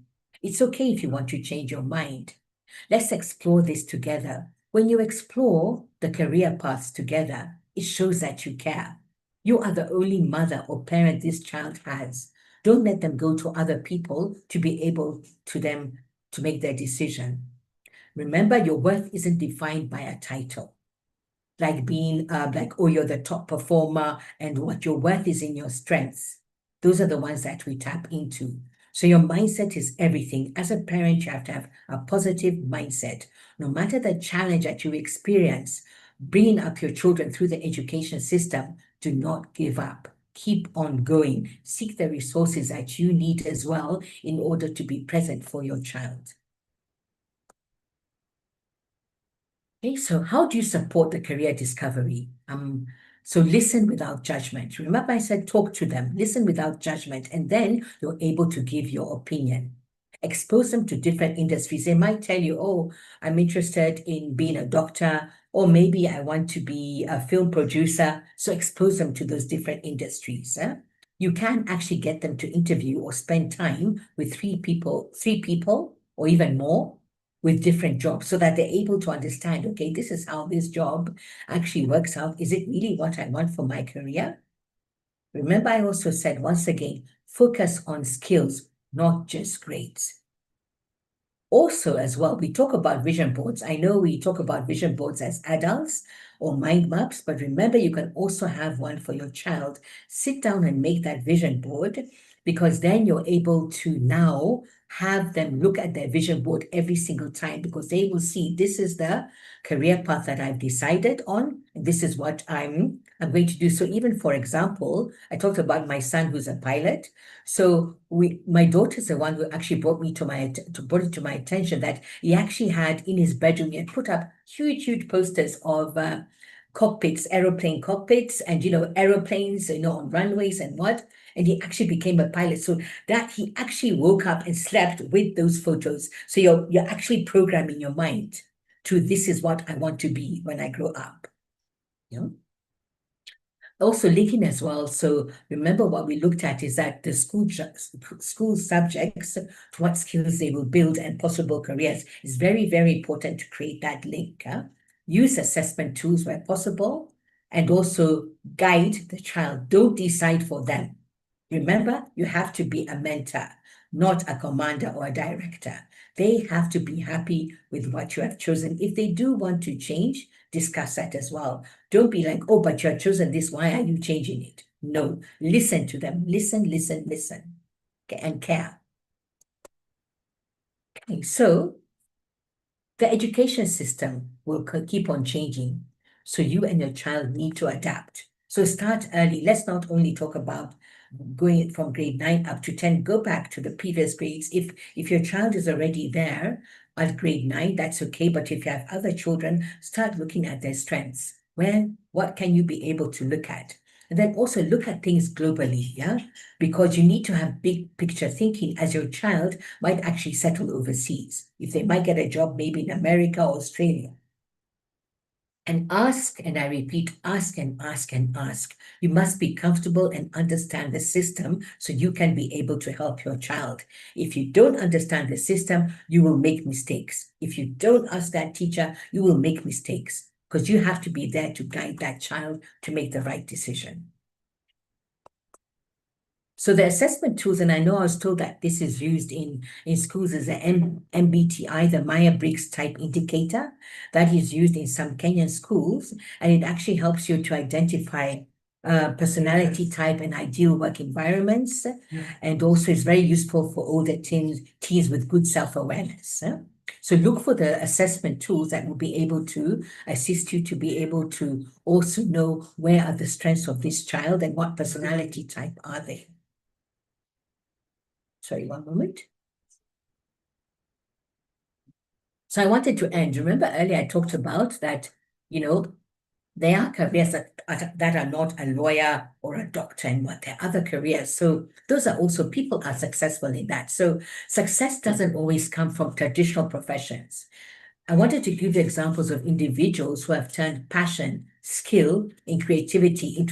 Speaker 2: It's okay if you want to change your mind. Let's explore this together. When you explore the career paths together, it shows that you care. You are the only mother or parent this child has. Don't let them go to other people to be able to them to make their decision. Remember, your worth isn't defined by a title, like being oh, you're the top performer, and what your worth is in your strengths. Those are the ones that we tap into. So your mindset is everything. As a parent, you have to have a positive mindset. No matter the challenge that you experience, bringing up your children through the education system, do not give up. Keep on going. Seek the resources that you need as well in order to be present for your child. Okay, so how do you support the career discovery? So listen without judgment. Remember, I said talk to them, listen without judgment, and then you're able to give your opinion. Expose them to different industries. They might tell you, oh, I'm interested in being a doctor, or maybe I want to be a film producer. So expose them to those different industries. You can actually get them to interview or spend time with three people, or even more, with different jobs, so that they're able to understand, okay, this is how this job actually works out. Is it really what I want for my career? Remember, I also said, once again, focus on skills, not just grades. Also, as well, we talk about vision boards. I know we talk about vision boards as adults or mind maps, but remember, you can also have one for your child. Sit down and make that vision board, because then you're able to now have them look at their vision board every single time, because they will see this is the career path that I've decided on, and this is what I'm going to do. So even, for example, I talked about my son who's a pilot. So my daughter's the one who actually brought it to my attention that he actually had in his bedroom, he had put up huge posters of cockpits, aeroplane cockpits, and aeroplanes, on runways and what. And he actually became a pilot. So that he actually woke up and slept with those photos. So you're actually programming your mind to, this is what I want to be when I grow up. Yeah. Also linking as well. So remember, what we looked at is that the school subjects, what skills they will build and possible careers, is very, very important to create that link. Use assessment tools where possible, and also guide the child. Don't decide for them. Remember, you have to be a mentor, not a commander or a director. They have to be happy with what you have chosen. If they do want to change, discuss that as well. Don't be like, oh, but you have chosen this. Why are you changing it? No, listen to them. Listen. Okay, and care. Okay, so the education system will keep on changing. So you and your child need to adapt. So start early. Let's not only talk about going from grade 9 up to 10, go back to the previous grades. If your child is already there at grade 9, that's okay. But if you have other children, start looking at their strengths. What can you be able to look at? And then also look at things globally, yeah? Because you need to have big picture thinking, as your child might actually settle overseas. If they might get a job maybe in America or Australia. And ask, and I repeat, ask and ask and ask. You must be comfortable and understand the system so you can be able to help your child. If you don't understand the system, you will make mistakes. If you don't ask that teacher, you will make mistakes, because you have to be there to guide that child to make the right decision. So the assessment tools, and I know I was told that this is used in schools, is the MBTI, the Myers-Briggs type indicator, that is used in some Kenyan schools, and it actually helps you to identify personality type and ideal work environments, and also is very useful for older teens with good self-awareness. So look for the assessment tools that will be able to assist you to be able to also know where are the strengths of this child and what personality type are they. Sorry, one moment. So I wanted to end. Remember earlier I talked about that, there are careers that are not a lawyer or a doctor and what, there are other careers. So those are also, people are successful in that. So success doesn't always come from traditional professions. I wanted to give you examples of individuals who have turned passion, skill, and creativity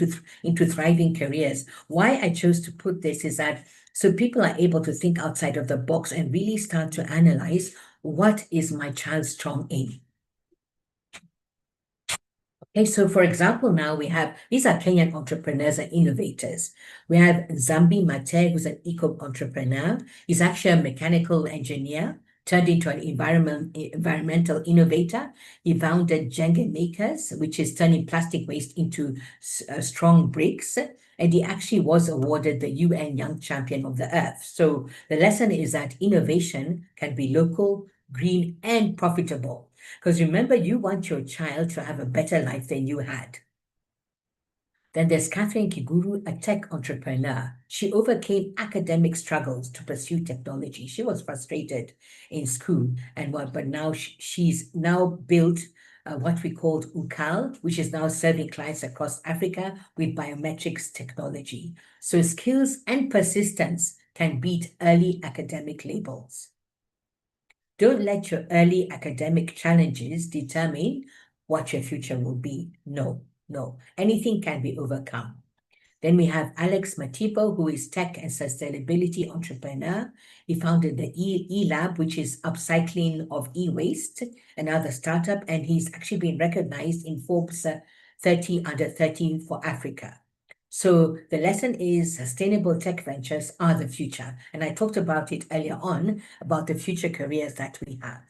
Speaker 2: into thriving careers. Why I chose to put this is that so people are able to think outside of the box and really start to analyze, what is my child strong in? Okay, so for example, now we have, these are Kenyan entrepreneurs and innovators. We have Zambi Mate, who's an eco-entrepreneur. He's actually a mechanical engineer turned into an environmental innovator. He founded Jenga Makers, which is turning plastic waste into strong bricks. And he actually was awarded the UN Young Champion of the Earth. So the lesson is that innovation can be local, green, and profitable. Because remember, you want your child to have a better life than you had. Then there's Catherine Kiguru, a tech entrepreneur. She overcame academic struggles to pursue technology. She was frustrated in school, but now she's now built what we called UCAL, which is now serving clients across Africa with biometrics technology. So skills and persistence can beat early academic labels. Don't let your early academic challenges determine what your future will be. No. Anything can be overcome. Then we have Alex Matipo, who is tech and sustainability entrepreneur. He founded the E-Lab, which is upcycling of e-waste, another startup, and he's actually been recognized in Forbes 30 under 30 for Africa. So the lesson is sustainable tech ventures are the future. And I talked about it earlier on, about the future careers that we have.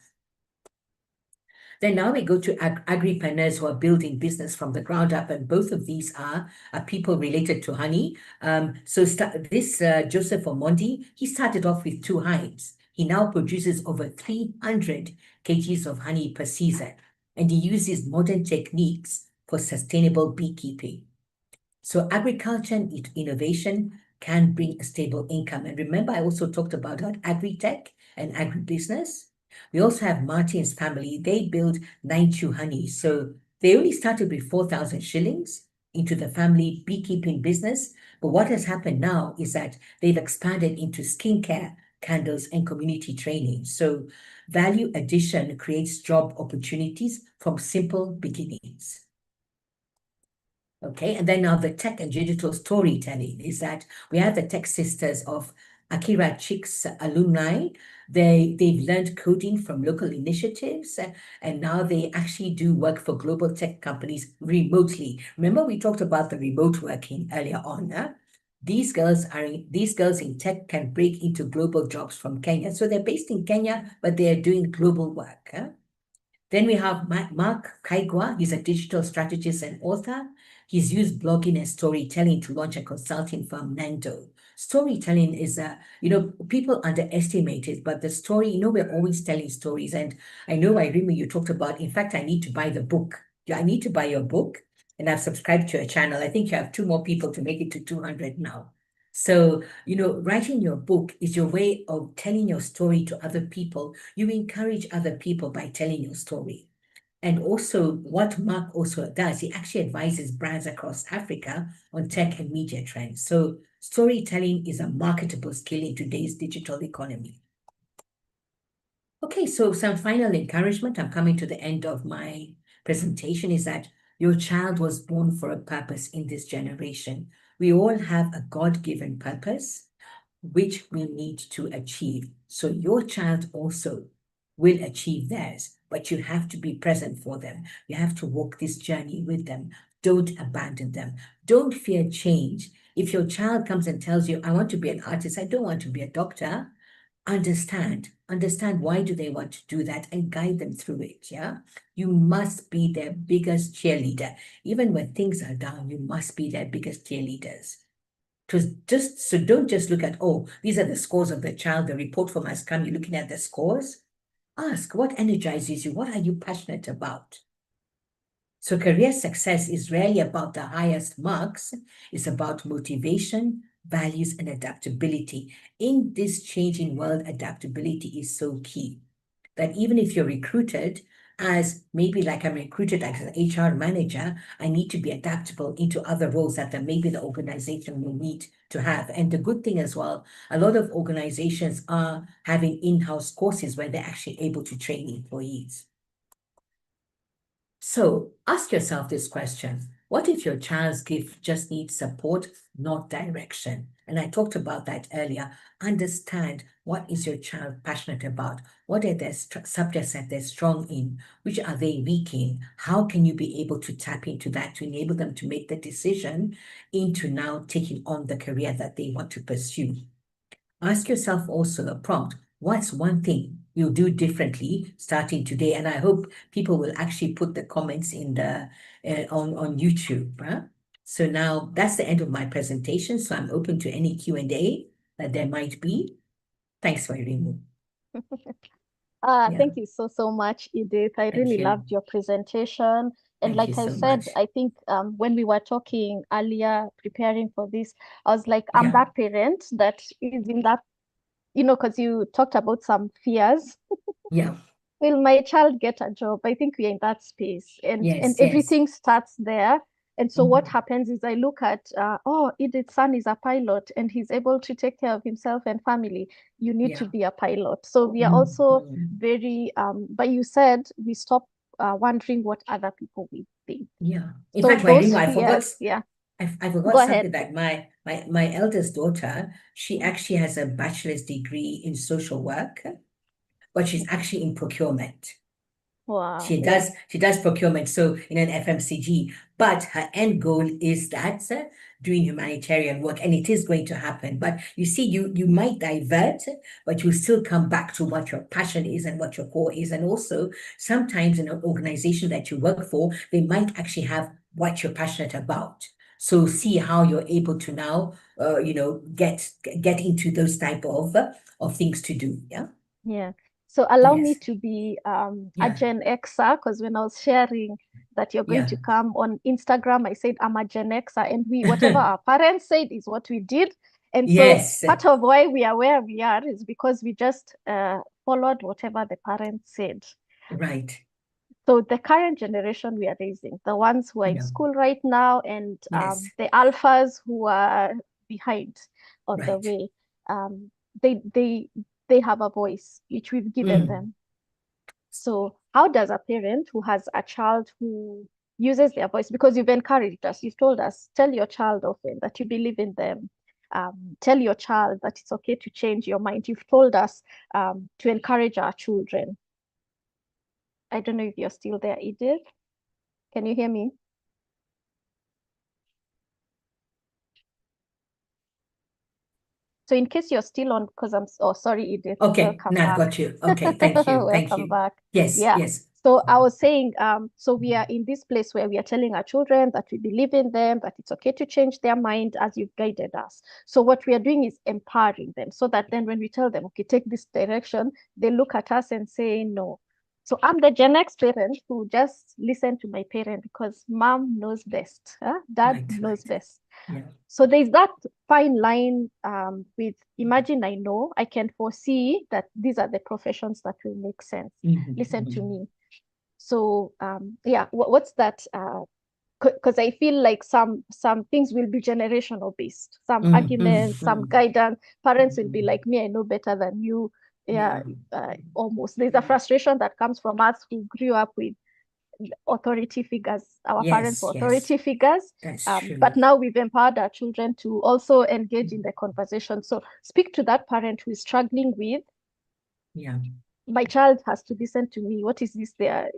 Speaker 2: Then now we go to agripreneurs who are building business from the ground up, and both of these are people related to honey. Joseph Omondi, he started off with 2 hives. He now produces over 300 kgs of honey per season, and he uses modern techniques for sustainable beekeeping. So agriculture and innovation can bring a stable income. And remember, I also talked about agri-tech and agribusiness. We also have Martin's family. They build 92 honey. So they only started with 4,000 shillings into the family beekeeping business. But what has happened now is that they've expanded into skincare, candles, and community training. So value addition creates job opportunities from simple beginnings. Okay, and then now the tech and digital storytelling is that we have the tech sisters of Akira Chick's alumni. They've learned coding from local initiatives, and now they actually do work for global tech companies remotely. Remember, we talked about the remote working earlier on. These girls in tech can break into global jobs from Kenya. So they're based in Kenya, but they are doing global work. Then we have Mark Kaigwa. He's a digital strategist and author. He's used blogging and storytelling to launch a consulting firm, Nando. Storytelling is people underestimate it, but the story, we're always telling stories. And I know, Irene, you talked about, in fact, I need to buy the book. I need to buy your book, and I've subscribed to your channel. I think you have 2 more people to make it to 200 now. So, writing your book is your way of telling your story to other people. You encourage other people by telling your story. And also, what Mark also does, he actually advises brands across Africa on tech and media trends. So storytelling is a marketable skill in today's digital economy. Okay, so some final encouragement. I'm coming to the end of my presentation is that your child was born for a purpose in this generation. We all have a God-given purpose, which we need to achieve. So your child also will achieve theirs, but you have to be present for them. You have to walk this journey with them. Don't abandon them. Don't fear change. If your child comes and tells you, I want to be an artist, I don't want to be a doctor, understand why do they want to do that and guide them through it. Yeah, you must be their biggest cheerleader. Even when things are down, you must be their biggest cheerleaders. So don't just look at, oh, these are the scores of the child, the report form has come, you're looking at the scores. Ask, what energizes you? What are you passionate about? So career success is rarely about the highest marks. It's about motivation, values, and adaptability. In this changing world, adaptability is so key that even if you're recruited as maybe like I'm recruited as an HR manager, I need to be adaptable into other roles that maybe the organization will need to have. And the good thing as well, a lot of organizations are having in-house courses where they're actually able to train employees. So ask yourself this question. What if your child's gift just needs support, not direction? And I talked about that earlier. Understand, what is your child passionate about? What are their subjects that they're strong in? Which are they weak in? How can you be able to tap into that to enable them to make the decision into now taking on the career that they want to pursue? Ask yourself also a prompt. What's one thing you'll do differently starting today? And I hope people will actually put the comments in the on YouTube. Huh? So now that's the end of my presentation. So I'm open to any Q&A that there might be. Thanks for hearing me. Yeah,
Speaker 1: Thank you so much, Edith. I
Speaker 2: thank
Speaker 1: really
Speaker 2: you.
Speaker 1: loved your presentation. And
Speaker 2: Thank you
Speaker 1: like I
Speaker 2: so
Speaker 1: said,
Speaker 2: much.
Speaker 1: I think when we were talking earlier, preparing for this, I was like, I'm
Speaker 2: Yeah,
Speaker 1: that parent that is in that, because you talked about some fears.
Speaker 2: yeah,
Speaker 1: Will my child get a job? I think we're in that space, and
Speaker 2: yes, yes.
Speaker 1: everything starts there. And so what
Speaker 2: Mhm.
Speaker 1: happens is I look at, oh, Edith's son is a pilot and he's able to take care of himself and family. You need to
Speaker 2: Yeah.
Speaker 1: be a pilot. So we are also
Speaker 2: Mhm.
Speaker 1: very, but you said we stop wondering what other people will think.
Speaker 2: Yeah. In
Speaker 1: So
Speaker 2: fact, my
Speaker 1: those
Speaker 2: I forgot.
Speaker 1: fears, yeah,
Speaker 2: I forgot
Speaker 1: go ahead.
Speaker 2: something that my eldest daughter, she actually has a bachelor's degree in social work, but she's actually in procurement.
Speaker 1: Wow,
Speaker 2: She
Speaker 1: yeah.
Speaker 2: does procurement, so in an FMCG, but her end goal is that doing humanitarian work, and it is going to happen. But you see, you might divert, but you still come back to what your passion is and what your core is. And also, sometimes in an organization that you work for, they might actually have what you're passionate about. So see how you're able to now, get into those type of things to do. Yeah.
Speaker 1: Yeah. So allow me
Speaker 2: Yes.
Speaker 1: to be a
Speaker 2: Yeah.
Speaker 1: Gen Xer, because when I was sharing that you're going
Speaker 2: Yeah.
Speaker 1: to come on Instagram, I said I'm a Gen Xer, and we whatever our parents said is what we did. And so
Speaker 2: Yes.
Speaker 1: part of why we are where we are is because we just followed whatever the parents said.
Speaker 2: Right.
Speaker 1: So the current generation we are raising, the ones who are in
Speaker 2: Yeah.
Speaker 1: school right now, and
Speaker 2: Yes.
Speaker 1: the alphas who are behind on the
Speaker 2: Right.
Speaker 1: way, um, they they they have a voice which we've given
Speaker 2: Mm.
Speaker 1: them. So how does a parent who has a child who uses their voice, because you've encouraged us, you've told us, tell your child often that you believe in them. Tell your child that it's okay to change your mind. You've told us to encourage our children. I don't know if you're still there, Edith. Can you hear me? So in case you're still on, because oh, sorry, Edith,
Speaker 2: Okay.
Speaker 1: welcome
Speaker 2: Now I've
Speaker 1: back.
Speaker 2: got you. Okay. Thank you. Thank
Speaker 1: Welcome
Speaker 2: you.
Speaker 1: back.
Speaker 2: Yes.
Speaker 1: Yeah.
Speaker 2: Yes.
Speaker 1: So I was saying, so we are in this place where we are telling our children that we believe in them, that it's okay to change their mind as you've guided us. So what we are doing is empowering them so that then when we tell them, okay, take this direction, they look at us and say, no. So I'm the Gen X parent who just listen to my parent because mom knows best, huh? Dad
Speaker 2: Right.
Speaker 1: knows
Speaker 2: Right.
Speaker 1: best.
Speaker 2: Yeah.
Speaker 1: So there's that fine line with imagine I know, I can foresee that these are the professions that will make sense. Listen to me. So yeah, what's that? Because I feel like some things will be generational based, some arguments, some guidance. Parents will be like, me, I know better than you. Yeah,
Speaker 2: Yeah.
Speaker 1: almost. There's a frustration that comes from us who grew up with authority figures. Our parents were
Speaker 2: Yes. Yes.
Speaker 1: authority figures,
Speaker 2: That's true.
Speaker 1: but now we've empowered our children to also engage in the conversation. So speak to that parent who is struggling with,
Speaker 2: Yeah.
Speaker 1: my child has to listen to me. What is this they are,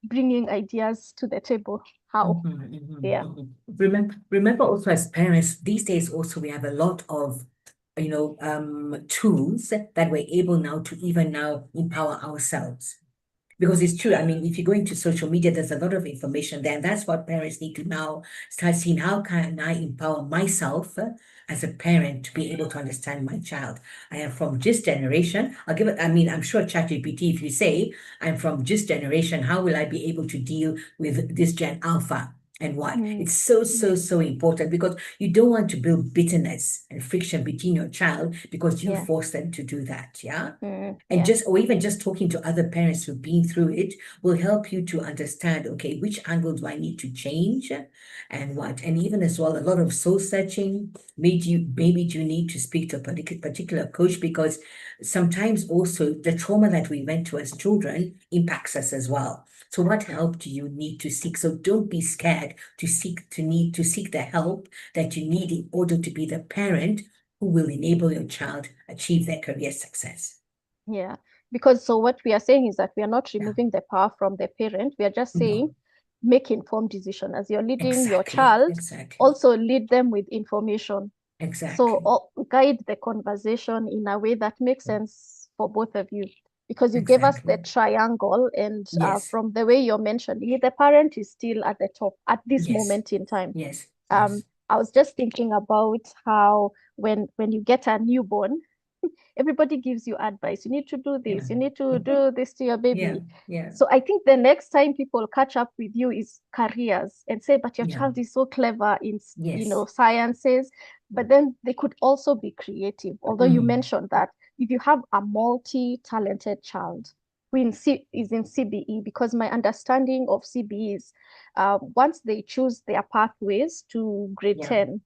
Speaker 1: bringing ideas to the table? How? Yeah.
Speaker 2: Remember also as parents, these days also we have a lot of, tools that we're able now to even now empower ourselves. Because it's true. I mean, if you go into social media, there's a lot of information there. And that's what parents need to now start seeing. How can I empower myself as a parent to be able to understand my child? I am from this generation. I'll give it, I mean, I'm sure ChatGPT, if you say, I'm from this generation, how will I be able to deal with this Gen Alpha? And what?
Speaker 1: Mm,
Speaker 2: It's so important because you don't want to build bitterness and friction between your child because you
Speaker 1: yeah.
Speaker 2: force them to do that. Yeah. And
Speaker 1: Yeah.
Speaker 2: or even just talking to other parents who've been through it will help you to understand, okay, which angle do I need to change and what? And even as well, a lot of soul searching. Maybe you need to speak to a particular coach because sometimes also the trauma that we went to as children impacts us as well. So what help do you need to seek? So don't be scared to seek the help that you need in order to be the parent who will enable your child achieve their career success.
Speaker 1: Yeah. Because so what we are saying is that we are not
Speaker 2: Yeah.
Speaker 1: removing the power from the parent. We are just saying
Speaker 2: No,
Speaker 1: make informed decision. As you're leading your
Speaker 2: exactly,
Speaker 1: child,
Speaker 2: exactly,
Speaker 1: also lead them with information. So
Speaker 2: exactly,
Speaker 1: guide the conversation in a way that makes sense for both of you. Because you gave us the
Speaker 2: exactly.
Speaker 1: triangle, and
Speaker 2: Yes,
Speaker 1: from the way you're mentioning it, the parent is still at the top at this
Speaker 2: yes,
Speaker 1: moment in time.
Speaker 2: yes,
Speaker 1: Um,
Speaker 2: yes.
Speaker 1: I was just thinking about how when you get a newborn, everybody gives you advice. You need to do
Speaker 2: Yeah.
Speaker 1: this. You need to do this to your
Speaker 2: Yeah,
Speaker 1: baby.
Speaker 2: yeah,
Speaker 1: So I think the next time people catch up with you is careers and say, but your
Speaker 2: yeah,
Speaker 1: child is so clever in,
Speaker 2: yes.
Speaker 1: sciences, but then they could also be creative. Although you
Speaker 2: Mm,
Speaker 1: mentioned that if you have a multi-talented child who is in CBE, because my understanding of CBE is once they choose their pathways to grade
Speaker 2: yeah.
Speaker 1: 10,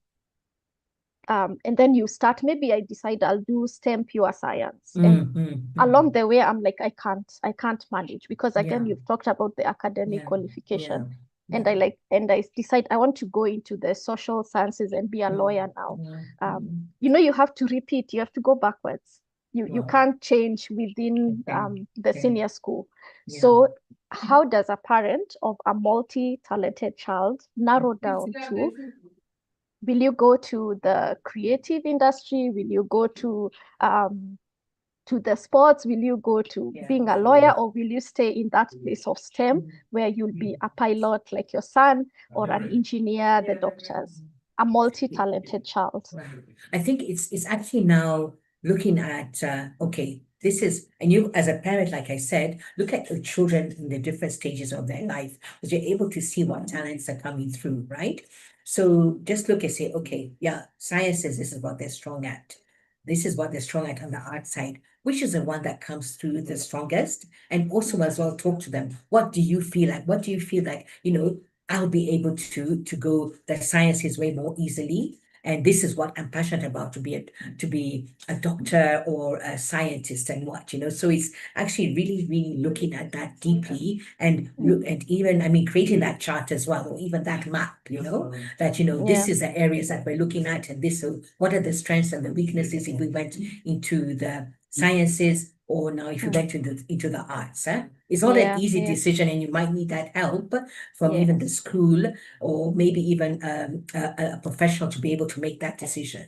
Speaker 1: and then you start, maybe I decide I'll do STEM pure science. And along the way, I'm like, I can't manage because again,
Speaker 2: Yeah,
Speaker 1: you've talked about the academic
Speaker 2: yeah, yeah,
Speaker 1: qualification. And
Speaker 2: yeah.
Speaker 1: I decide I want to go into the social sciences and be a
Speaker 2: Mm,
Speaker 1: lawyer now.
Speaker 2: yeah,
Speaker 1: You have to repeat, you have to go backwards. You
Speaker 2: wow.
Speaker 1: can't change within
Speaker 2: Okay,
Speaker 1: the
Speaker 2: okay,
Speaker 1: senior school.
Speaker 2: yeah.
Speaker 1: So how does a parent of a multi-talented child narrow down to, will you go to the creative industry? Will you go to the sports? Will you go to
Speaker 2: Yeah,
Speaker 1: being a lawyer, or will you stay in that place of STEM where you'll be a pilot like your son, or an engineer, the doctors, a multi-talented child?
Speaker 2: right. I think it's actually now looking at okay. this is, and you as a parent, like I said, look at your children in the different stages of their life, because you're able to see what talents are coming through, right? So just look and say, okay, yeah, sciences, this is what they're strong at. This is what they're strong at on the art side. Which is the one that comes through the strongest? And also as well, talk to them. What do you feel like? What do you feel like, I'll be able to go the sciences way more easily. And this is what I'm passionate about, to be a doctor or a scientist and what. So it's actually really, really looking at that deeply and look and even, I mean, creating that chart as well, or even that map, that, this
Speaker 1: Yeah.
Speaker 2: is the areas that we're looking at, and this, so what are the strengths and the weaknesses if we went into the sciences, or now if you went into the arts. It's not an
Speaker 1: Yeah.
Speaker 2: easy
Speaker 1: Yeah.
Speaker 2: decision, and you might need that help from even the
Speaker 1: Yes.
Speaker 2: school, or maybe even a professional to be able to make that decision.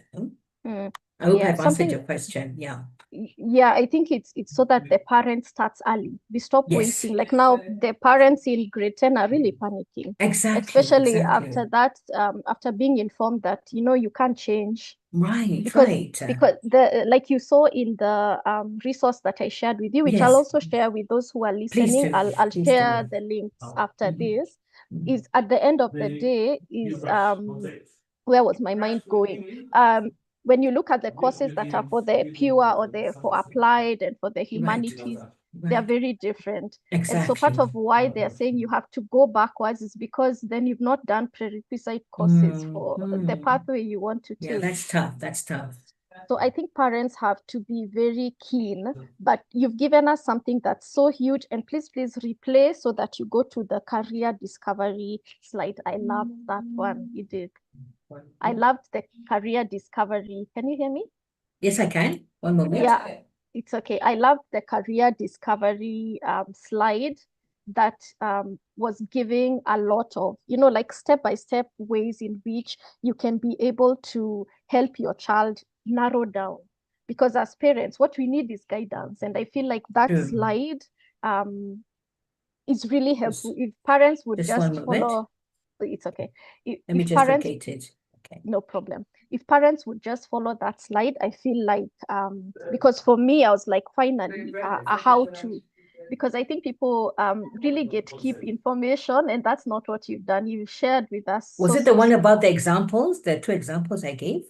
Speaker 1: Mm.
Speaker 2: I hope
Speaker 1: Yeah.
Speaker 2: I've answered
Speaker 1: Something.
Speaker 2: your question. Yeah.
Speaker 1: Yeah, I think it's so that the parent starts early. We stop
Speaker 2: Yes.
Speaker 1: waiting. Like now, the parents in grade 10 are really panicking,
Speaker 2: Exactly.
Speaker 1: especially
Speaker 2: Exactly.
Speaker 1: after that, after being informed that you can't change,
Speaker 2: Right.
Speaker 1: because
Speaker 2: Right.
Speaker 1: the like you saw in the resource that I shared with you, which I'll
Speaker 2: Yes.
Speaker 1: also share with those who are
Speaker 2: Please
Speaker 1: listening.
Speaker 2: do.
Speaker 1: I'll
Speaker 2: Please
Speaker 1: share
Speaker 2: do.
Speaker 1: the links after
Speaker 2: Mhm.
Speaker 1: this.
Speaker 2: Mhm.
Speaker 1: Is at the end of the day is where was my mind going? When you look at the courses that are for the pure or the for applied and for the
Speaker 2: Right.
Speaker 1: humanities, they're
Speaker 2: Right.
Speaker 1: very different. And so part
Speaker 2: Exactly.
Speaker 1: of why they're saying you have to go backwards is because then you've not done prerequisite courses for the
Speaker 2: Mm-hmm.
Speaker 1: pathway you want to
Speaker 2: Yeah,
Speaker 1: take.
Speaker 2: that's tough. That's tough.
Speaker 1: So I think parents have to be very keen, but you've given us something that's so huge. And please replay so that you go to the career discovery slide. I love that one you did. I loved the career discovery. Can you hear me?
Speaker 2: Yes, I can. One moment.
Speaker 1: Yeah, it's okay. I loved the career discovery slide that was giving a lot of, like step-by-step ways in which you can be able to help your child narrow down. Because as parents, what we need is guidance. And I feel like that
Speaker 2: True.
Speaker 1: slide is really helpful.
Speaker 2: Just,
Speaker 1: If parents would
Speaker 2: just one
Speaker 1: just
Speaker 2: moment.
Speaker 1: follow, it's okay.
Speaker 2: Let me
Speaker 1: If
Speaker 2: just
Speaker 1: parents
Speaker 2: locate it. Okay.
Speaker 1: no problem. If parents would just follow that slide, I feel like, because for me, I was like, finally, a how to, because I think people really get keep information, and that's not what you've done. You've shared with us
Speaker 2: Was it the one
Speaker 1: sources.
Speaker 2: about the examples, the two examples I gave?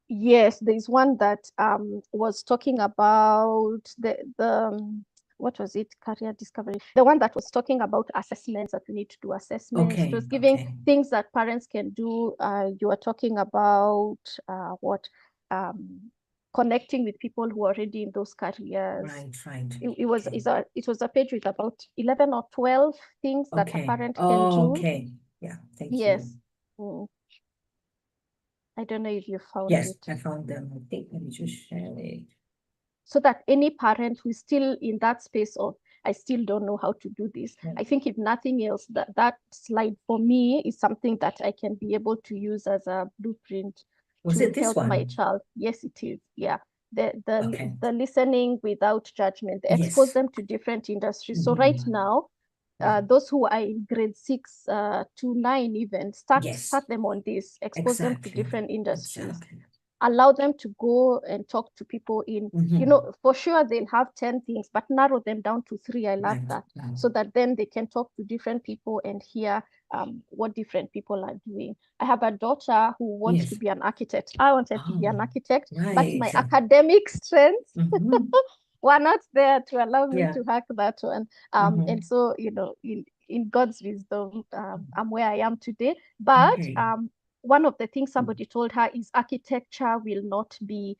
Speaker 1: Yes, there's one that was talking about the what was it? Career discovery. The one that was talking about assessments, that we need to do assessments. It
Speaker 2: Okay.
Speaker 1: was giving
Speaker 2: Okay.
Speaker 1: things that parents can do. You are talking about what connecting with people who are already in those careers.
Speaker 2: Right. Right.
Speaker 1: It was a page with about 11 or 12 things that a
Speaker 2: Okay.
Speaker 1: parent can do.
Speaker 2: Okay. Yeah. Thank you.
Speaker 1: Yes. Mm. I don't know if you found
Speaker 2: Yes,
Speaker 1: it.
Speaker 2: I found them. I think let me just share it.
Speaker 1: So that any parent who is still in that space of, I still don't know how to do this.
Speaker 2: Yeah.
Speaker 1: I think if nothing else, that slide for me is something that I can be able to use as a blueprint
Speaker 2: Was
Speaker 1: to
Speaker 2: it this
Speaker 1: help my
Speaker 2: one?
Speaker 1: child. Yes, it is. Yeah. The
Speaker 2: Okay.
Speaker 1: the listening without judgment, expose
Speaker 2: Yes.
Speaker 1: them to different industries. So right
Speaker 2: Mhm.
Speaker 1: now,
Speaker 2: Yeah.
Speaker 1: those who are in grade 6 to 9 even, start
Speaker 2: Yes.
Speaker 1: them on this, expose them to
Speaker 2: Exactly.
Speaker 1: different industries,
Speaker 2: Exactly.
Speaker 1: allow them to go and talk to people in,
Speaker 2: Mhm.
Speaker 1: for sure they'll have 10 things, but narrow them down to 3. I love
Speaker 2: Right.
Speaker 1: that.
Speaker 2: Right.
Speaker 1: So that then they can talk to different people and hear what different people are doing. I have a daughter who wants to
Speaker 2: Yes.
Speaker 1: be an architect. I wanted to be
Speaker 2: Oh,
Speaker 1: an architect, but
Speaker 2: right.
Speaker 1: my academic strengths
Speaker 2: Mhm.
Speaker 1: were not there to allow me
Speaker 2: Yeah.
Speaker 1: to hack that one. And
Speaker 2: Mhm.
Speaker 1: so, in God's wisdom, I'm where I am today. But
Speaker 2: Okay.
Speaker 1: one of the things somebody told her is architecture will not be,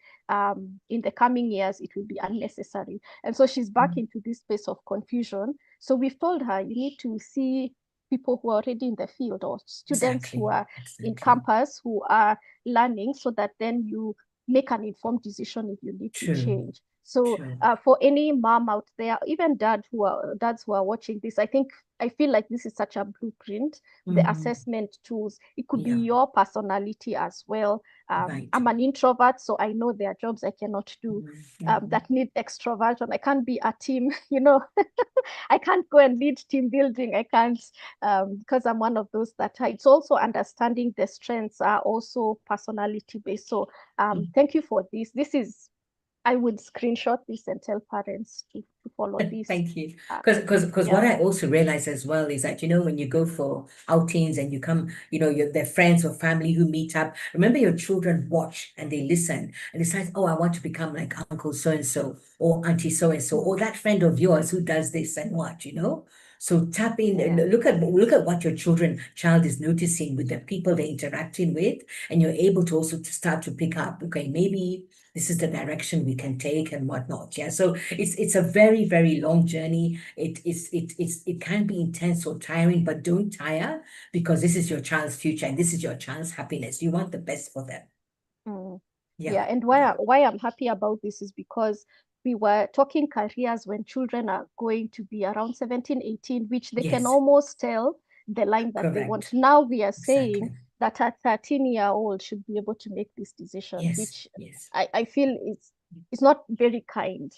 Speaker 1: in the coming years, it will be unnecessary. And so she's back
Speaker 2: Mhm.
Speaker 1: into this space of confusion. So we've told her, you need to see people who are already in the field, or students who
Speaker 2: Exactly.
Speaker 1: are in
Speaker 2: Exactly.
Speaker 1: campus who are learning, so that then you make an informed decision if you need to
Speaker 2: True.
Speaker 1: change. So
Speaker 2: True.
Speaker 1: for any mom out there, even dads who are watching this, I feel like this is such a blueprint. The
Speaker 2: Mhm.
Speaker 1: assessment tools, it could be
Speaker 2: Yeah.
Speaker 1: your personality as well.
Speaker 2: Right.
Speaker 1: I'm an introvert, so I know there are jobs I cannot do
Speaker 2: Mhm.
Speaker 1: that need extroversion. I can't be a team, I can't go and lead team building. I can't, because I'm one of those that it's also understanding the strengths are also personality based. So
Speaker 2: Mhm.
Speaker 1: thank you for this. This is I would screenshot this and tell parents to follow this.
Speaker 2: Thank you. Because what
Speaker 1: Yeah.
Speaker 2: I also realize as well is that, when you go for outings and you come, their friends or family who meet up, remember your children watch and they listen and decide, oh, I want to become like Uncle so and so or Auntie so and so or that friend of yours who does this and what. So tap in,
Speaker 1: Yeah.
Speaker 2: look at what your child is noticing with the people they're interacting with, and you're able to also to start to pick up, okay, maybe this is the direction we can take and whatnot. Yeah. So it's a very, very long journey. It can be intense or tiring, but don't tire, because this is your child's future and this is your child's happiness. You want the best for them.
Speaker 1: Mm. Yeah,
Speaker 2: Yeah.
Speaker 1: and
Speaker 2: Yeah.
Speaker 1: why I'm happy about this is because we were talking careers when children are going to be around 17, 18, which they can
Speaker 2: Yes.
Speaker 1: almost tell the line that they want.
Speaker 2: Correct.
Speaker 1: Now we are saying
Speaker 2: Exactly.
Speaker 1: that a 13-year-old should be able to make this decision,
Speaker 2: Yes.
Speaker 1: which
Speaker 2: Yes.
Speaker 1: I feel it's not very kind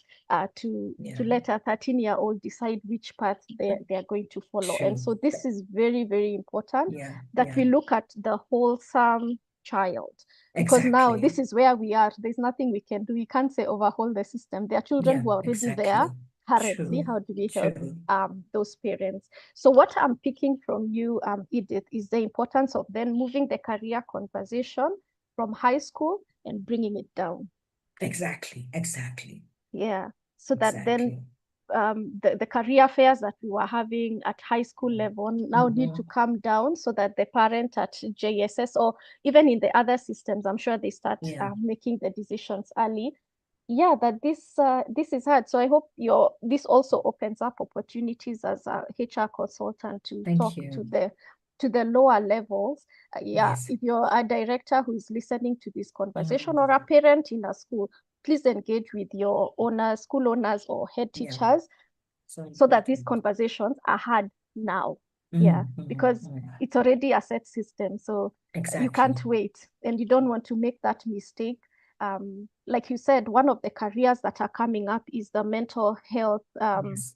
Speaker 1: to
Speaker 2: Yeah.
Speaker 1: let a 13-year-old decide which path they are going to follow. And
Speaker 2: True.
Speaker 1: so this is very, very important
Speaker 2: Yeah.
Speaker 1: that
Speaker 2: Yeah.
Speaker 1: we look at the wholesome child, because now
Speaker 2: Exactly.
Speaker 1: this is where we are. There's nothing we can do. We can't say overhaul the system. There are children
Speaker 2: Yeah.
Speaker 1: who are already there
Speaker 2: Exactly.
Speaker 1: currently.
Speaker 2: True.
Speaker 1: How do we help
Speaker 2: True.
Speaker 1: those parents? So what I'm picking from you, Edith, is the importance of then moving the career conversation from high school and bringing it down.
Speaker 2: Exactly. Exactly.
Speaker 1: Yeah. So that then
Speaker 2: Exactly.
Speaker 1: the career fairs that we were having at high school level now need to
Speaker 2: Mhm.
Speaker 1: come down, so that the parent at JSS or even in the other systems, I'm sure they start
Speaker 2: Yeah.
Speaker 1: making the decisions early. Yeah, that this is hard. So I hope this also opens up opportunities as a HR consultant to
Speaker 2: Thank
Speaker 1: talk
Speaker 2: you.
Speaker 1: to the lower levels. Yeah,
Speaker 2: Yes.
Speaker 1: if you're a director who is listening to this conversation, or a
Speaker 2: Mm.
Speaker 1: parent in a school, please engage with your owners, school owners, or head
Speaker 2: Yeah.
Speaker 1: teachers,
Speaker 2: So
Speaker 1: so that these
Speaker 2: important.
Speaker 1: conversations are had now. Yeah,
Speaker 2: Mm, mm,
Speaker 1: because
Speaker 2: mm.
Speaker 1: it's already a set system. So you
Speaker 2: Exactly.
Speaker 1: can't wait, and you don't want to make that mistake. Like you said, one of the careers that are coming up is the mental health
Speaker 2: Yes.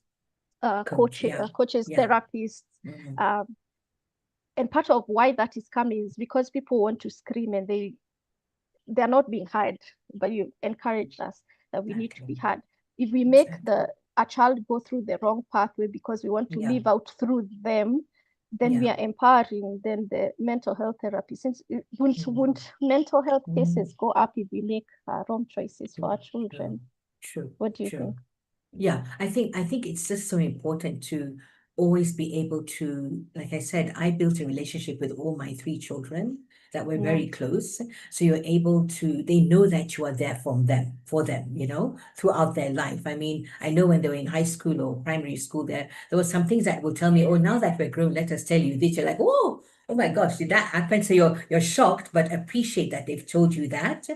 Speaker 2: Coach. Yeah.
Speaker 1: coaches,
Speaker 2: Yeah.
Speaker 1: therapists.
Speaker 2: Mm.
Speaker 1: Um, and part of why that is coming is because people want to scream and they're not being heard, but you encouraged us that we need to
Speaker 2: Exactly.
Speaker 1: be heard. If we make
Speaker 2: Exactly.
Speaker 1: a child go through the wrong pathway because we want to
Speaker 2: Yeah.
Speaker 1: live out through them, then we
Speaker 2: Yeah.
Speaker 1: are empowering then the mental health therapy. Since
Speaker 2: Mm.
Speaker 1: won't mental health
Speaker 2: Mm.
Speaker 1: cases go up if we make wrong choices for
Speaker 2: True.
Speaker 1: our
Speaker 2: True.
Speaker 1: children?
Speaker 2: True.
Speaker 1: What do you
Speaker 2: True.
Speaker 1: think?
Speaker 2: Yeah, I think it's just so important to always be able to, like I said, I built a relationship with all my three children that were
Speaker 1: Yeah.
Speaker 2: very close. So you're able to, they know that you are there for them, throughout their life. I mean, I know when they were in high school or primary school, there were some things that will tell me, oh, now that we're grown, let us tell you this. You're like, oh my gosh, did that happen? So you're shocked, but appreciate that they've told you that.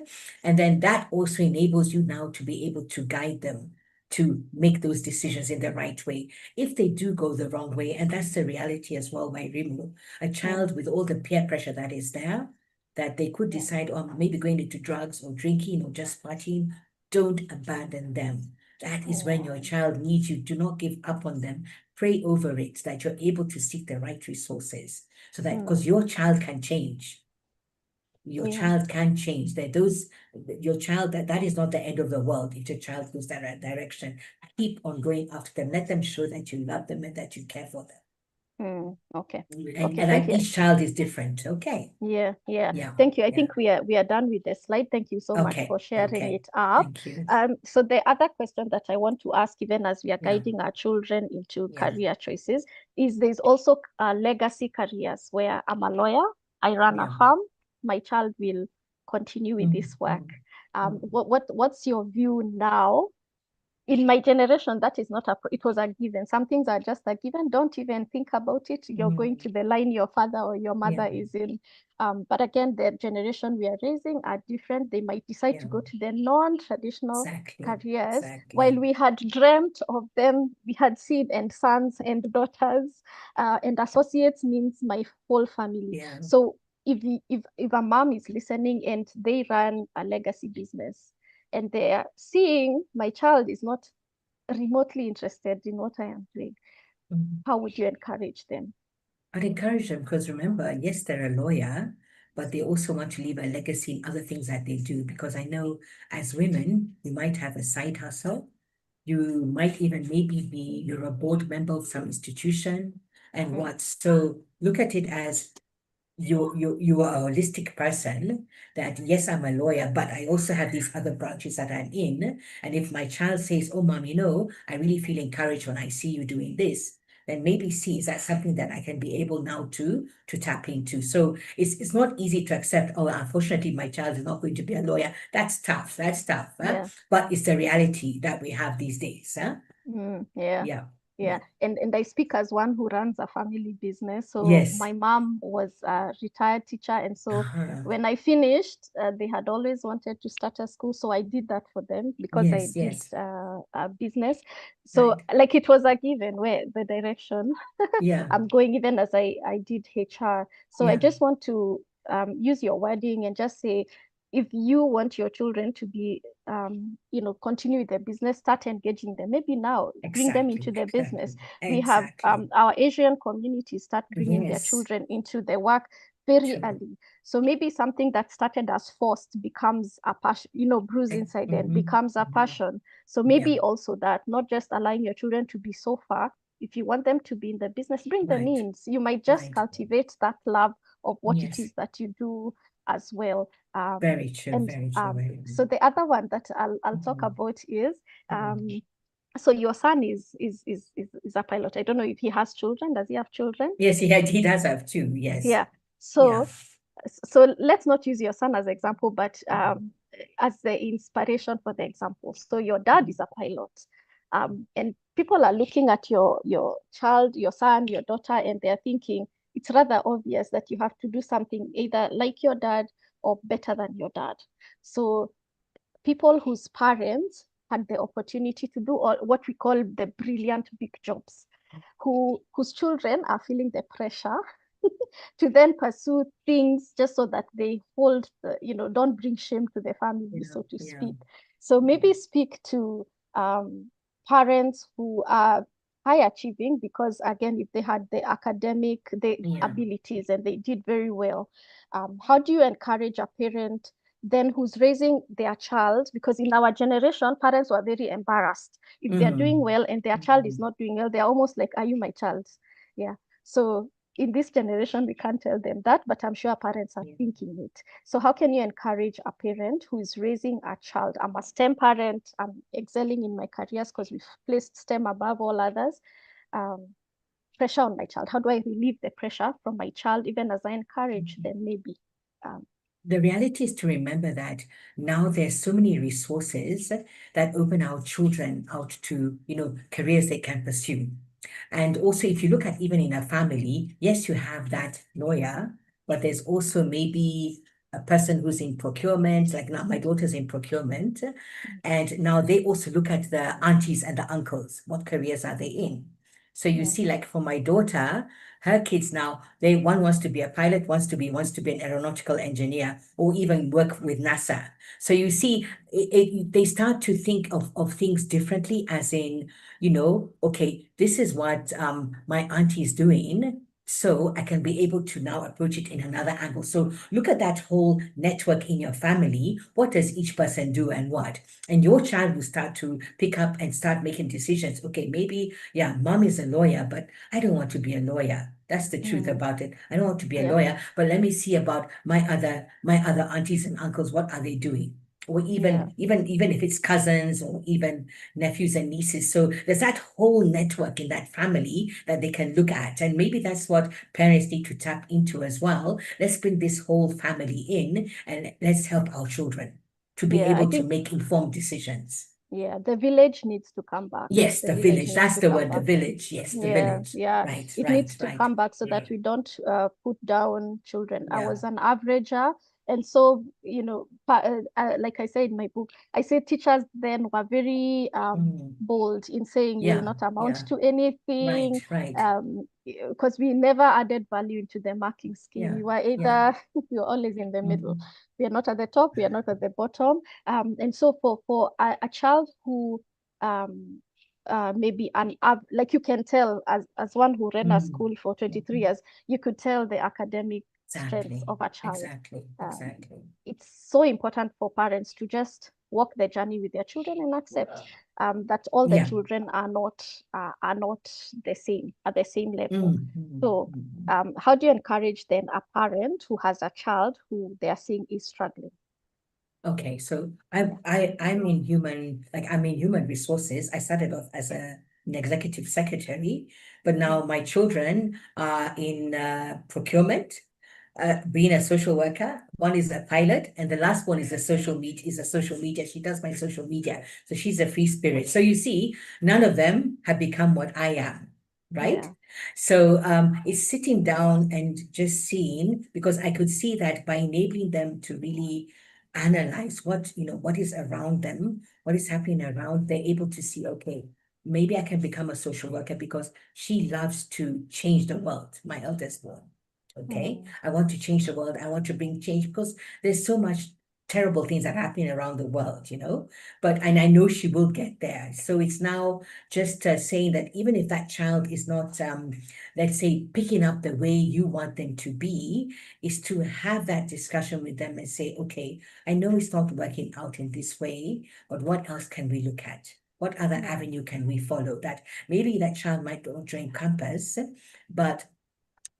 Speaker 2: And then that also enables you now to be able to guide them to make those decisions in the right way. If they do go the wrong way, and that's the reality as well, my Rimu, a
Speaker 1: Mm,
Speaker 2: child with all the peer pressure that is there, that they could decide on maybe going into drugs or drinking or just partying, don't abandon them. That is when your
Speaker 1: mm,
Speaker 2: child needs you. Do not give up on them. Pray over it, that you're able to seek the right resources, so that because
Speaker 1: mm,
Speaker 2: your child can change. Your
Speaker 1: yeah.
Speaker 2: child can change. Your child, that is not the end of the world if your child goes that direction. Keep on going after them. Let them show that you love them and that you care for them.
Speaker 1: Okay.
Speaker 2: And,
Speaker 1: Okay.
Speaker 2: and
Speaker 1: Thank
Speaker 2: like
Speaker 1: you.
Speaker 2: each child is different. Okay.
Speaker 1: Yeah, yeah.
Speaker 2: Yeah.
Speaker 1: Thank you. I
Speaker 2: Yeah.
Speaker 1: think we are done with the slide. Thank you so much
Speaker 2: Okay.
Speaker 1: for sharing
Speaker 2: Okay.
Speaker 1: it up.
Speaker 2: Thank you.
Speaker 1: So the other question that I want to ask, even as we are
Speaker 2: Yeah.
Speaker 1: guiding our children into
Speaker 2: Yeah.
Speaker 1: career choices, is there's also legacy careers where I'm a lawyer, I run a
Speaker 2: Yeah.
Speaker 1: farm, my child will continue with
Speaker 2: Mm,
Speaker 1: this work.
Speaker 2: mm, mm.
Speaker 1: What's your view now? In my generation, that is not it was a given. Some things are just a given. Don't even think about it. You're
Speaker 2: Mm.
Speaker 1: going to the line your father or your
Speaker 2: Yeah.
Speaker 1: mother is in. But again, the generation we are raising are different. They might decide
Speaker 2: Yeah.
Speaker 1: to go to the non-traditional
Speaker 2: Exactly.
Speaker 1: careers. While
Speaker 2: Exactly.
Speaker 1: we had dreamt of them, we had seen and sons and daughters, and associates means my whole family.
Speaker 2: Yeah.
Speaker 1: So if a mom is listening and they run a legacy business, and they're seeing my child is not remotely interested in what I am doing,
Speaker 2: Mm.
Speaker 1: how would you encourage them?
Speaker 2: I'd encourage them because remember, yes, they're a lawyer, but they also want to leave a legacy in other things that they do. Because I know as women, you might have a side hustle. You might even maybe be, you're a board member of some institution and what. So look at it as you are a holistic person, that yes, I'm a lawyer, but I also have these other branches that I'm in. And if my child says, oh, mom, I really feel encouraged when I see you doing this, then maybe see, is that something that I can be able now to tap into? So it's not easy to accept, oh, unfortunately, my child is not going to be a lawyer. That's tough. That's tough. Huh?
Speaker 1: Yeah.
Speaker 2: But it's the reality that we have these days. Huh?
Speaker 1: Yeah.
Speaker 2: Yeah.
Speaker 1: Yeah. And I speak as one who runs a family business. So
Speaker 2: Yes.
Speaker 1: my mom was a retired teacher. And so
Speaker 2: Uh-huh.
Speaker 1: when I finished, they had always wanted to start a school. So I did that for them because I
Speaker 2: Yes,
Speaker 1: did
Speaker 2: yes.
Speaker 1: a business. So
Speaker 2: Right.
Speaker 1: like it was a given where the direction
Speaker 2: Yeah.
Speaker 1: I'm going, even as I did HR. So I
Speaker 2: Yeah.
Speaker 1: just want to use your wording and just say, if you want your children to be, continue with their business, start engaging them. Maybe now bring them
Speaker 2: Exactly,
Speaker 1: into their business.
Speaker 2: exactly,
Speaker 1: We have
Speaker 2: exactly.
Speaker 1: our Asian community start bringing their
Speaker 2: Yes,
Speaker 1: children into their work very
Speaker 2: true.
Speaker 1: early. So maybe something that started as forced becomes a passion, brews inside them, becomes a passion. So
Speaker 2: Yeah,
Speaker 1: maybe also that, not just allowing your children to be so far. If you want them to be in the business, bring them
Speaker 2: right,
Speaker 1: in. So you might just
Speaker 2: right.
Speaker 1: cultivate that love of what it
Speaker 2: Yes,
Speaker 1: is that you do as well.
Speaker 2: very true,
Speaker 1: And
Speaker 2: very true. Very
Speaker 1: so the other one that I'll talk
Speaker 2: mm,
Speaker 1: about is
Speaker 2: mm.
Speaker 1: so your son is a pilot. I don't know if he has children. Does he have children?
Speaker 2: Yes, he does have two. Yes,
Speaker 1: Yeah.
Speaker 2: yeah.
Speaker 1: So let's not use your son as example, but
Speaker 2: Mhm.
Speaker 1: as the inspiration for the example. So your dad is a pilot, and people are looking at your child, your son, your daughter, and they're thinking it's rather obvious that you have to do something either like your dad or better than your dad. So people whose parents had the opportunity to do all what we call the brilliant big jobs, whose children are feeling the pressure to then pursue things just so that they hold the, don't bring shame to the family,
Speaker 2: Yeah,
Speaker 1: so to
Speaker 2: yeah,
Speaker 1: speak. So
Speaker 2: yeah,
Speaker 1: maybe speak to parents who are high achieving, because again, if they had the
Speaker 2: yeah,
Speaker 1: abilities and they did very well, how do you encourage a parent then who's raising their child? Because in our generation, parents were very embarrassed if they're doing
Speaker 2: mm,
Speaker 1: well and their child is
Speaker 2: mm,
Speaker 1: not doing well. They're almost like, are you my child? Yeah. So in this generation, we can't tell them that, but I'm sure parents are
Speaker 2: yeah.
Speaker 1: thinking it. So how can you encourage a parent who is raising a child? I'm a STEM parent. I'm excelling in my careers because we've placed STEM above all others. Um, Pressure on my child. How do I relieve the pressure from my child, even as I encourage them, maybe? Um,
Speaker 2: The reality is to remember that now there's so many resources that open our children out to, careers they can pursue. And also, if you look at even in a family, yes, you have that lawyer, but there's also maybe a person who's in procurement, like now my daughter's in procurement. And now they also look at the aunties and the uncles. What careers are they in? So you
Speaker 1: yeah,
Speaker 2: see, like for my daughter, her kids now, one wants to be a pilot, wants to be an aeronautical engineer, or even work with NASA. So you see, they start to think of things differently, as in, okay, this is what my auntie is doing. So I can be able to now approach it in another angle. So look at that whole network in your family. What does each person do and what? And your child will start to pick up and start making decisions. Okay, maybe, yeah, mom is a lawyer, but I don't want to be a lawyer. That's the truth
Speaker 1: mm,
Speaker 2: about it. I don't want to be a
Speaker 1: yeah,
Speaker 2: lawyer, but let me see about my other aunties and uncles. What are they doing? Or
Speaker 1: yeah,
Speaker 2: even if it's cousins or even nephews and nieces. So there's that whole network in that family that they can look at. And maybe that's what parents need to tap into as well. Let's bring this whole family in and let's help our children to be
Speaker 1: yeah. I
Speaker 2: able to
Speaker 1: think,
Speaker 2: make informed decisions.
Speaker 1: yeah, the village needs to come back.
Speaker 2: Yes,
Speaker 1: The
Speaker 2: the
Speaker 1: village
Speaker 2: village.
Speaker 1: needs
Speaker 2: That's
Speaker 1: to
Speaker 2: the
Speaker 1: come
Speaker 2: word, the
Speaker 1: back.
Speaker 2: village. Yes, the
Speaker 1: Yeah,
Speaker 2: village.
Speaker 1: yeah.
Speaker 2: Right,
Speaker 1: It
Speaker 2: right,
Speaker 1: needs to
Speaker 2: right.
Speaker 1: come back so
Speaker 2: Yeah,
Speaker 1: that we don't put down children. I
Speaker 2: yeah.
Speaker 1: was an averager. And so, like I said in my book, I say teachers then were very
Speaker 2: Mm,
Speaker 1: bold in saying you will
Speaker 2: yeah,
Speaker 1: not amount
Speaker 2: yeah.
Speaker 1: to
Speaker 2: Right,
Speaker 1: anything,
Speaker 2: right.
Speaker 1: because we never added value into the marking scheme.
Speaker 2: Yeah,
Speaker 1: We were
Speaker 2: yeah.
Speaker 1: either, we were always in the middle.
Speaker 2: Mm,
Speaker 1: We are not at the top, we are not at the bottom. And so for a child who maybe like you can tell as one who ran a
Speaker 2: mm,
Speaker 1: school for 23
Speaker 2: mm,
Speaker 1: years, you could tell the academic strengths
Speaker 2: Exactly.
Speaker 1: of a child.
Speaker 2: Exactly.
Speaker 1: Um,
Speaker 2: Exactly.
Speaker 1: it's so important for parents to just walk the journey with their children and accept that all the
Speaker 2: Yeah.
Speaker 1: children are not the same at the same level.
Speaker 2: Mm, mm,
Speaker 1: So,
Speaker 2: mm.
Speaker 1: how do you encourage then a parent who has a child who they are seeing is struggling?
Speaker 2: Okay, so I'm in human resources. I started off as an executive secretary, but now
Speaker 1: Mm,
Speaker 2: my children are in procurement, being a social worker. One is a pilot, and the last one is a social media. She does my social media, so she's a free spirit. So you see, none of them have become what I am, right?
Speaker 1: yeah.
Speaker 2: So it's sitting down and just seeing, because I could see that by enabling them to really analyze what is around them, what is happening around, they're able to see, okay, maybe I can become a social worker because she loves to change the world, my eldest one. Okay,
Speaker 1: Mm,
Speaker 2: I want to change the world. I want to bring change because there's so much terrible things that are happening around the world. And I know she will get there. So it's now just saying that even if that child is not, let's say, picking up the way you want them to be, is to have that discussion with them and say, okay, I know it's not working out in this way, but what else can we look at? What other
Speaker 1: yeah.
Speaker 2: avenue can we follow? That maybe that child might not join campus, but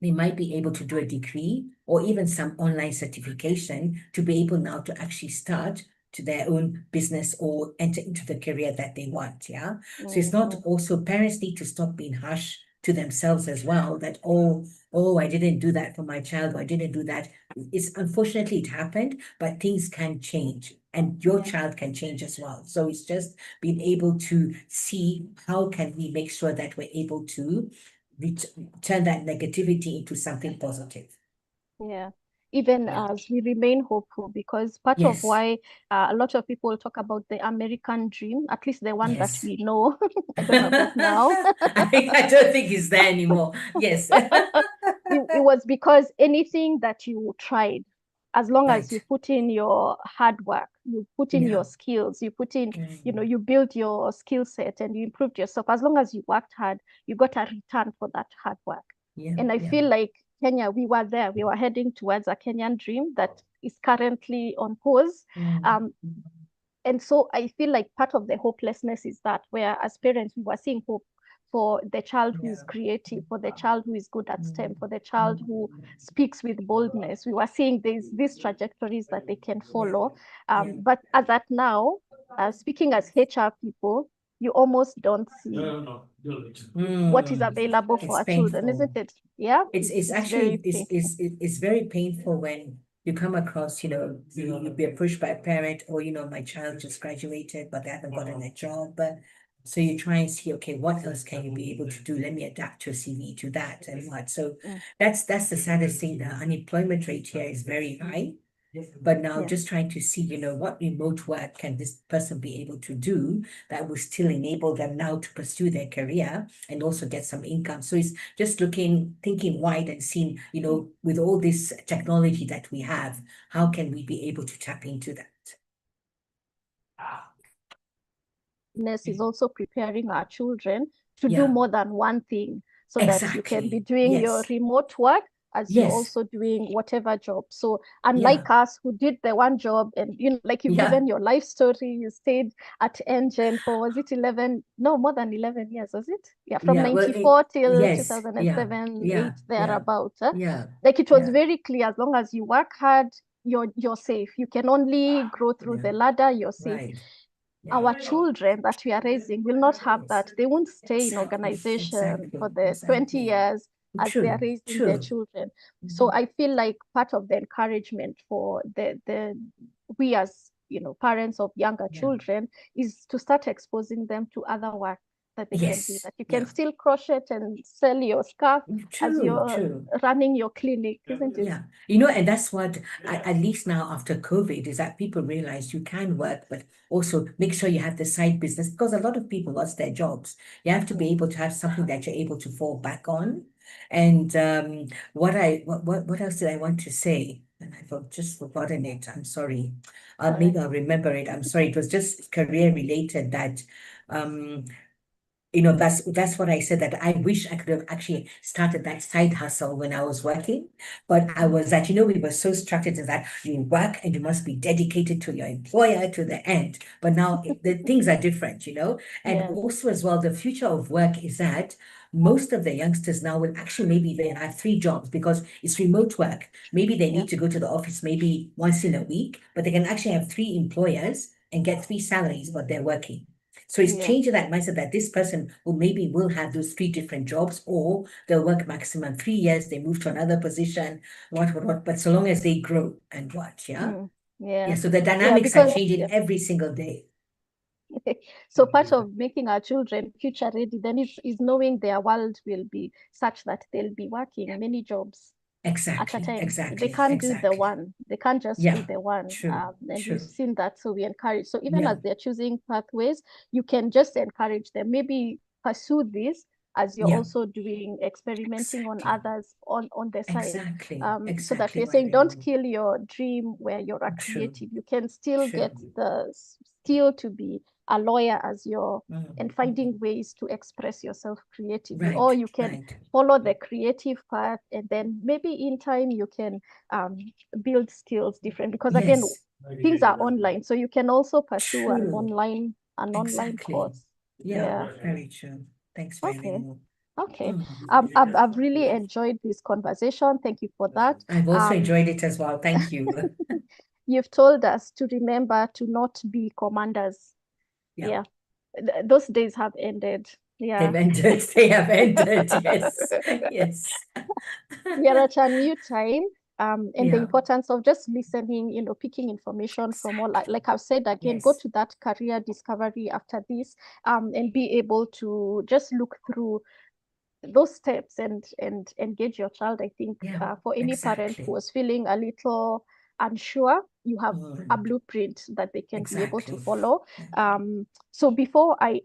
Speaker 2: they might be able to do a degree or even some online certification to be able now to actually start to their own business or enter into the career that they want. Yeah. So it's not
Speaker 1: Mm,
Speaker 2: also parents need to stop being harsh to themselves as well that, oh, I didn't do that for my child, or I didn't do that. It's unfortunately it happened, but things can change and your
Speaker 1: yeah.
Speaker 2: child can change as well. So it's just being able to see how can we make sure that we're able to turn that negativity into something positive.
Speaker 1: Yeah. Even
Speaker 2: Yeah.
Speaker 1: as we remain hopeful, because part of
Speaker 2: Yes.
Speaker 1: why a lot of people talk about the American dream, at least the one that
Speaker 2: Yes.
Speaker 1: we know, I don't know about now.
Speaker 2: I don't think it's there anymore. Yes.
Speaker 1: It was because anything that you tried, as long as you
Speaker 2: Right.
Speaker 1: put in your hard work, you put in
Speaker 2: Yeah.
Speaker 1: your skills, you put in,
Speaker 2: Mm.
Speaker 1: you build your skill set and you improved yourself, as long as you worked hard, you got a return for that hard work.
Speaker 2: Yeah.
Speaker 1: And I
Speaker 2: Yeah.
Speaker 1: feel like Kenya, we were there, we were heading towards a Kenyan dream that is currently on pause.
Speaker 2: Mm.
Speaker 1: Um, and so I feel like part of the hopelessness is that where as parents we were seeing hope for the child who is
Speaker 2: Yeah.
Speaker 1: creative, for the child who is good at
Speaker 2: Mm.
Speaker 1: STEM, for the child who speaks with boldness. We were seeing these trajectories that they can
Speaker 2: Yeah.
Speaker 1: follow.
Speaker 2: Yeah.
Speaker 1: But as at now, speaking as HR people, you almost don't see what is
Speaker 2: Mm.
Speaker 1: available for
Speaker 2: It's
Speaker 1: our children,
Speaker 2: painful.
Speaker 1: isn't it? Yeah,
Speaker 2: It's
Speaker 1: it's
Speaker 2: actually
Speaker 1: very painful.
Speaker 2: it's very painful when you come across, you'll be approached by a parent, or my child just graduated, but they haven't gotten a job. But so you try and see, okay, what else can you be able to do? Let me adapt your CV to that and what. So
Speaker 1: Mm,
Speaker 2: that's the saddest thing. The unemployment rate here is very high. But now
Speaker 1: yeah.
Speaker 2: just trying to see, what remote work can this person be able to do that will still enable them now to pursue their career and also get some income. So it's just thinking wide and seeing, with all this technology that we have, how can we be able to tap into that?
Speaker 1: Is also preparing our children to do
Speaker 2: Yeah,
Speaker 1: more than one thing so that you can be
Speaker 2: exactly.
Speaker 1: doing your
Speaker 2: Yes.
Speaker 1: remote work as you're
Speaker 2: Yes.
Speaker 1: also doing whatever job. So
Speaker 2: Yeah.
Speaker 1: unlike us who did the one job and like you've
Speaker 2: Yeah.
Speaker 1: given your life story, you stayed at Engine for was it 11? No, more than 11 years, was it? Yeah, from
Speaker 2: Yeah. Well,
Speaker 1: 94 till
Speaker 2: yes. Yeah.
Speaker 1: 2007,
Speaker 2: Yeah.
Speaker 1: 8
Speaker 2: Yeah.
Speaker 1: thereabout.
Speaker 2: Yeah.
Speaker 1: Like it was
Speaker 2: Yeah.
Speaker 1: very clear as long as you work hard, you're safe. You can only grow through
Speaker 2: Yeah.
Speaker 1: the ladder, you're safe.
Speaker 2: Right. Yeah.
Speaker 1: Our children that we are raising will not have that. They won't stay in
Speaker 2: Exactly,
Speaker 1: organization
Speaker 2: exactly,
Speaker 1: for the 20
Speaker 2: exactly.
Speaker 1: years as they are
Speaker 2: True,
Speaker 1: raising their
Speaker 2: true.
Speaker 1: children. So
Speaker 2: Mhm.
Speaker 1: I feel like part of the encouragement for the we as parents of younger
Speaker 2: Yeah.
Speaker 1: children is to start exposing them to other work that they can do,
Speaker 2: Yes.
Speaker 1: that you can
Speaker 2: Yeah.
Speaker 1: still crochet and sell your scarf as
Speaker 2: True,
Speaker 1: you're
Speaker 2: true.
Speaker 1: running your clinic, isn't it?
Speaker 2: Yeah. And that's what, at least now after COVID, is that people realize you can work, but also make sure you have the side business because a lot of people lost their jobs. You have to be able to have something that you're able to fall back on. And what else did I want to say? And I've just forgotten it. I'm sorry.
Speaker 1: All right.
Speaker 2: Maybe I'll remember it. I'm sorry. It was just career related that um that's what I said, that I wish I could have actually started that side hustle when I was working. But I was that, we were so structured in that you work and you must be dedicated to your employer to the end. But now the things are different, And
Speaker 1: Yeah.
Speaker 2: also as well, the future of work is that most of the youngsters now will actually maybe they have three jobs because it's remote work. Maybe they
Speaker 1: Yeah.
Speaker 2: need to go to the office maybe once in a week, but they can actually have three employers and get three salaries, but they're working. So it's
Speaker 1: Yeah.
Speaker 2: changing that mindset that this person will have those three different jobs, or they'll work maximum 3 years, they move to another position, what. But so long as they grow and what, yeah?
Speaker 1: Yeah.
Speaker 2: Yeah, so the
Speaker 1: Yeah,
Speaker 2: dynamics are
Speaker 1: because
Speaker 2: changing every single day.
Speaker 1: so part of making our children future ready then is knowing their world will be such that they'll be working many jobs at a
Speaker 2: Exactly,
Speaker 1: time. They
Speaker 2: exactly,
Speaker 1: can't do the
Speaker 2: exactly.
Speaker 1: one. They can't just do
Speaker 2: Yeah,
Speaker 1: the one.
Speaker 2: true,
Speaker 1: And we've
Speaker 2: true.
Speaker 1: seen that, so we encourage. So even
Speaker 2: Yeah,
Speaker 1: as they're choosing pathways, you can just encourage them. Maybe pursue this as you're
Speaker 2: yeah,
Speaker 1: also doing experimenting on
Speaker 2: exactly,
Speaker 1: others on the side. So that
Speaker 2: exactly,
Speaker 1: we're saying,
Speaker 2: Irene.
Speaker 1: don't kill your dream where you're a
Speaker 2: True,
Speaker 1: creative. You can still
Speaker 2: true.
Speaker 1: get the skill to be a lawyer as your and finding
Speaker 2: Mm.
Speaker 1: ways to express yourself creatively, or
Speaker 2: Right,
Speaker 1: you can
Speaker 2: right.
Speaker 1: follow the creative path, and then maybe in time you can um, build skills different, because again
Speaker 2: Yes,
Speaker 1: things are online, so you can also pursue
Speaker 2: true.
Speaker 1: an online
Speaker 2: Exactly.
Speaker 1: course.
Speaker 2: Yeah,
Speaker 1: Yeah.
Speaker 2: very true. Thanks for
Speaker 1: Okay.
Speaker 2: letting me.
Speaker 1: Okay.
Speaker 2: Mm.
Speaker 1: I've really enjoyed this conversation. Thank you for that.
Speaker 2: I've also
Speaker 1: um
Speaker 2: enjoyed it as well. Thank you.
Speaker 1: you've told us to remember to not be commanders.
Speaker 2: Yeah,
Speaker 1: Yeah. Those days have ended. Yeah.
Speaker 2: they've ended. They have ended. Yes, yes.
Speaker 1: We are at a new time. And the
Speaker 2: Yeah,
Speaker 1: importance of just listening, picking information from all, like I've said again, go
Speaker 2: yes,
Speaker 1: to that career discovery after this, and be able to just look through those steps and engage your child. I think
Speaker 2: yeah,
Speaker 1: for any parent who
Speaker 2: exactly.
Speaker 1: was feeling a little unsure, you have a
Speaker 2: Mm,
Speaker 1: blueprint that they can be able to
Speaker 2: exactly.
Speaker 1: follow.
Speaker 2: Exactly.
Speaker 1: So before I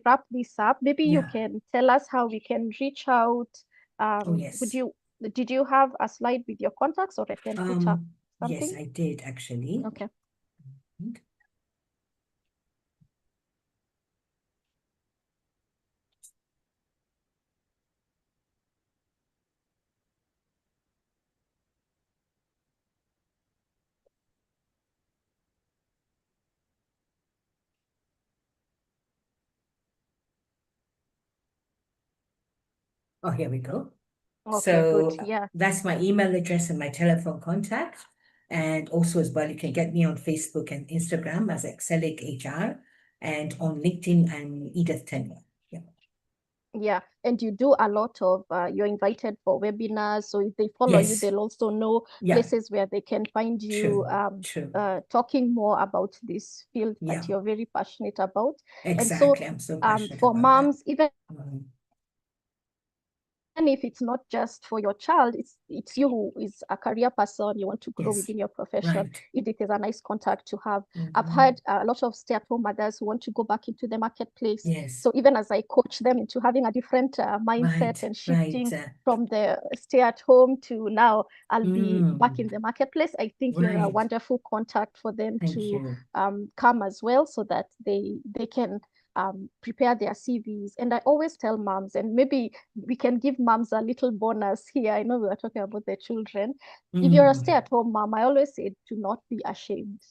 Speaker 1: wrap this up, maybe you
Speaker 2: Yeah.
Speaker 1: can tell us how we can reach out.
Speaker 2: Oh,
Speaker 1: Would
Speaker 2: yes.
Speaker 1: you Did you have a slide with your contacts, or I can put up
Speaker 2: Yes,
Speaker 1: something?
Speaker 2: I did actually.
Speaker 1: Okay.
Speaker 2: Oh, here we go.
Speaker 1: Okay, good.
Speaker 2: So
Speaker 1: Yeah.
Speaker 2: that's my email address and my telephone contact. And also as well, you can get me on Facebook and Instagram as Exceliq HR, and on LinkedIn and Edith Tendwa. Yeah.
Speaker 1: Yeah, and you do a lot of, you're invited for webinars. So if they follow you,
Speaker 2: Yes.
Speaker 1: they'll also know
Speaker 2: Yeah.
Speaker 1: places where they can find you
Speaker 2: True. True.
Speaker 1: talking more about this field that
Speaker 2: Yeah.
Speaker 1: you're very passionate about. And so
Speaker 2: Exactly. I'm so passionate
Speaker 1: for
Speaker 2: about that.
Speaker 1: moms, even
Speaker 2: Mhm.
Speaker 1: if it's not just for your child, it's you who is a career person, you want to grow
Speaker 2: Yes.
Speaker 1: within your profession.
Speaker 2: Right.
Speaker 1: Edith is a nice contact to have. I've
Speaker 2: Mhm.
Speaker 1: had a lot of stay-at-home mothers who want to go back into the marketplace.
Speaker 2: Yes.
Speaker 1: So even as I coach them into having a different mindset
Speaker 2: Right.
Speaker 1: and
Speaker 2: Right.
Speaker 1: shifting from the stay-at-home to now I'll be back in
Speaker 2: Mm.
Speaker 1: the marketplace, I think you're a
Speaker 2: Right.
Speaker 1: wonderful contact for them
Speaker 2: Thank
Speaker 1: to
Speaker 2: you.
Speaker 1: come as well, so that they can prepare their CVs. And I always tell moms, and maybe we can give moms a little bonus here. I know we were talking about the children. If you're a
Speaker 2: Mm.
Speaker 1: stay-at-home mom, I always say to not be ashamed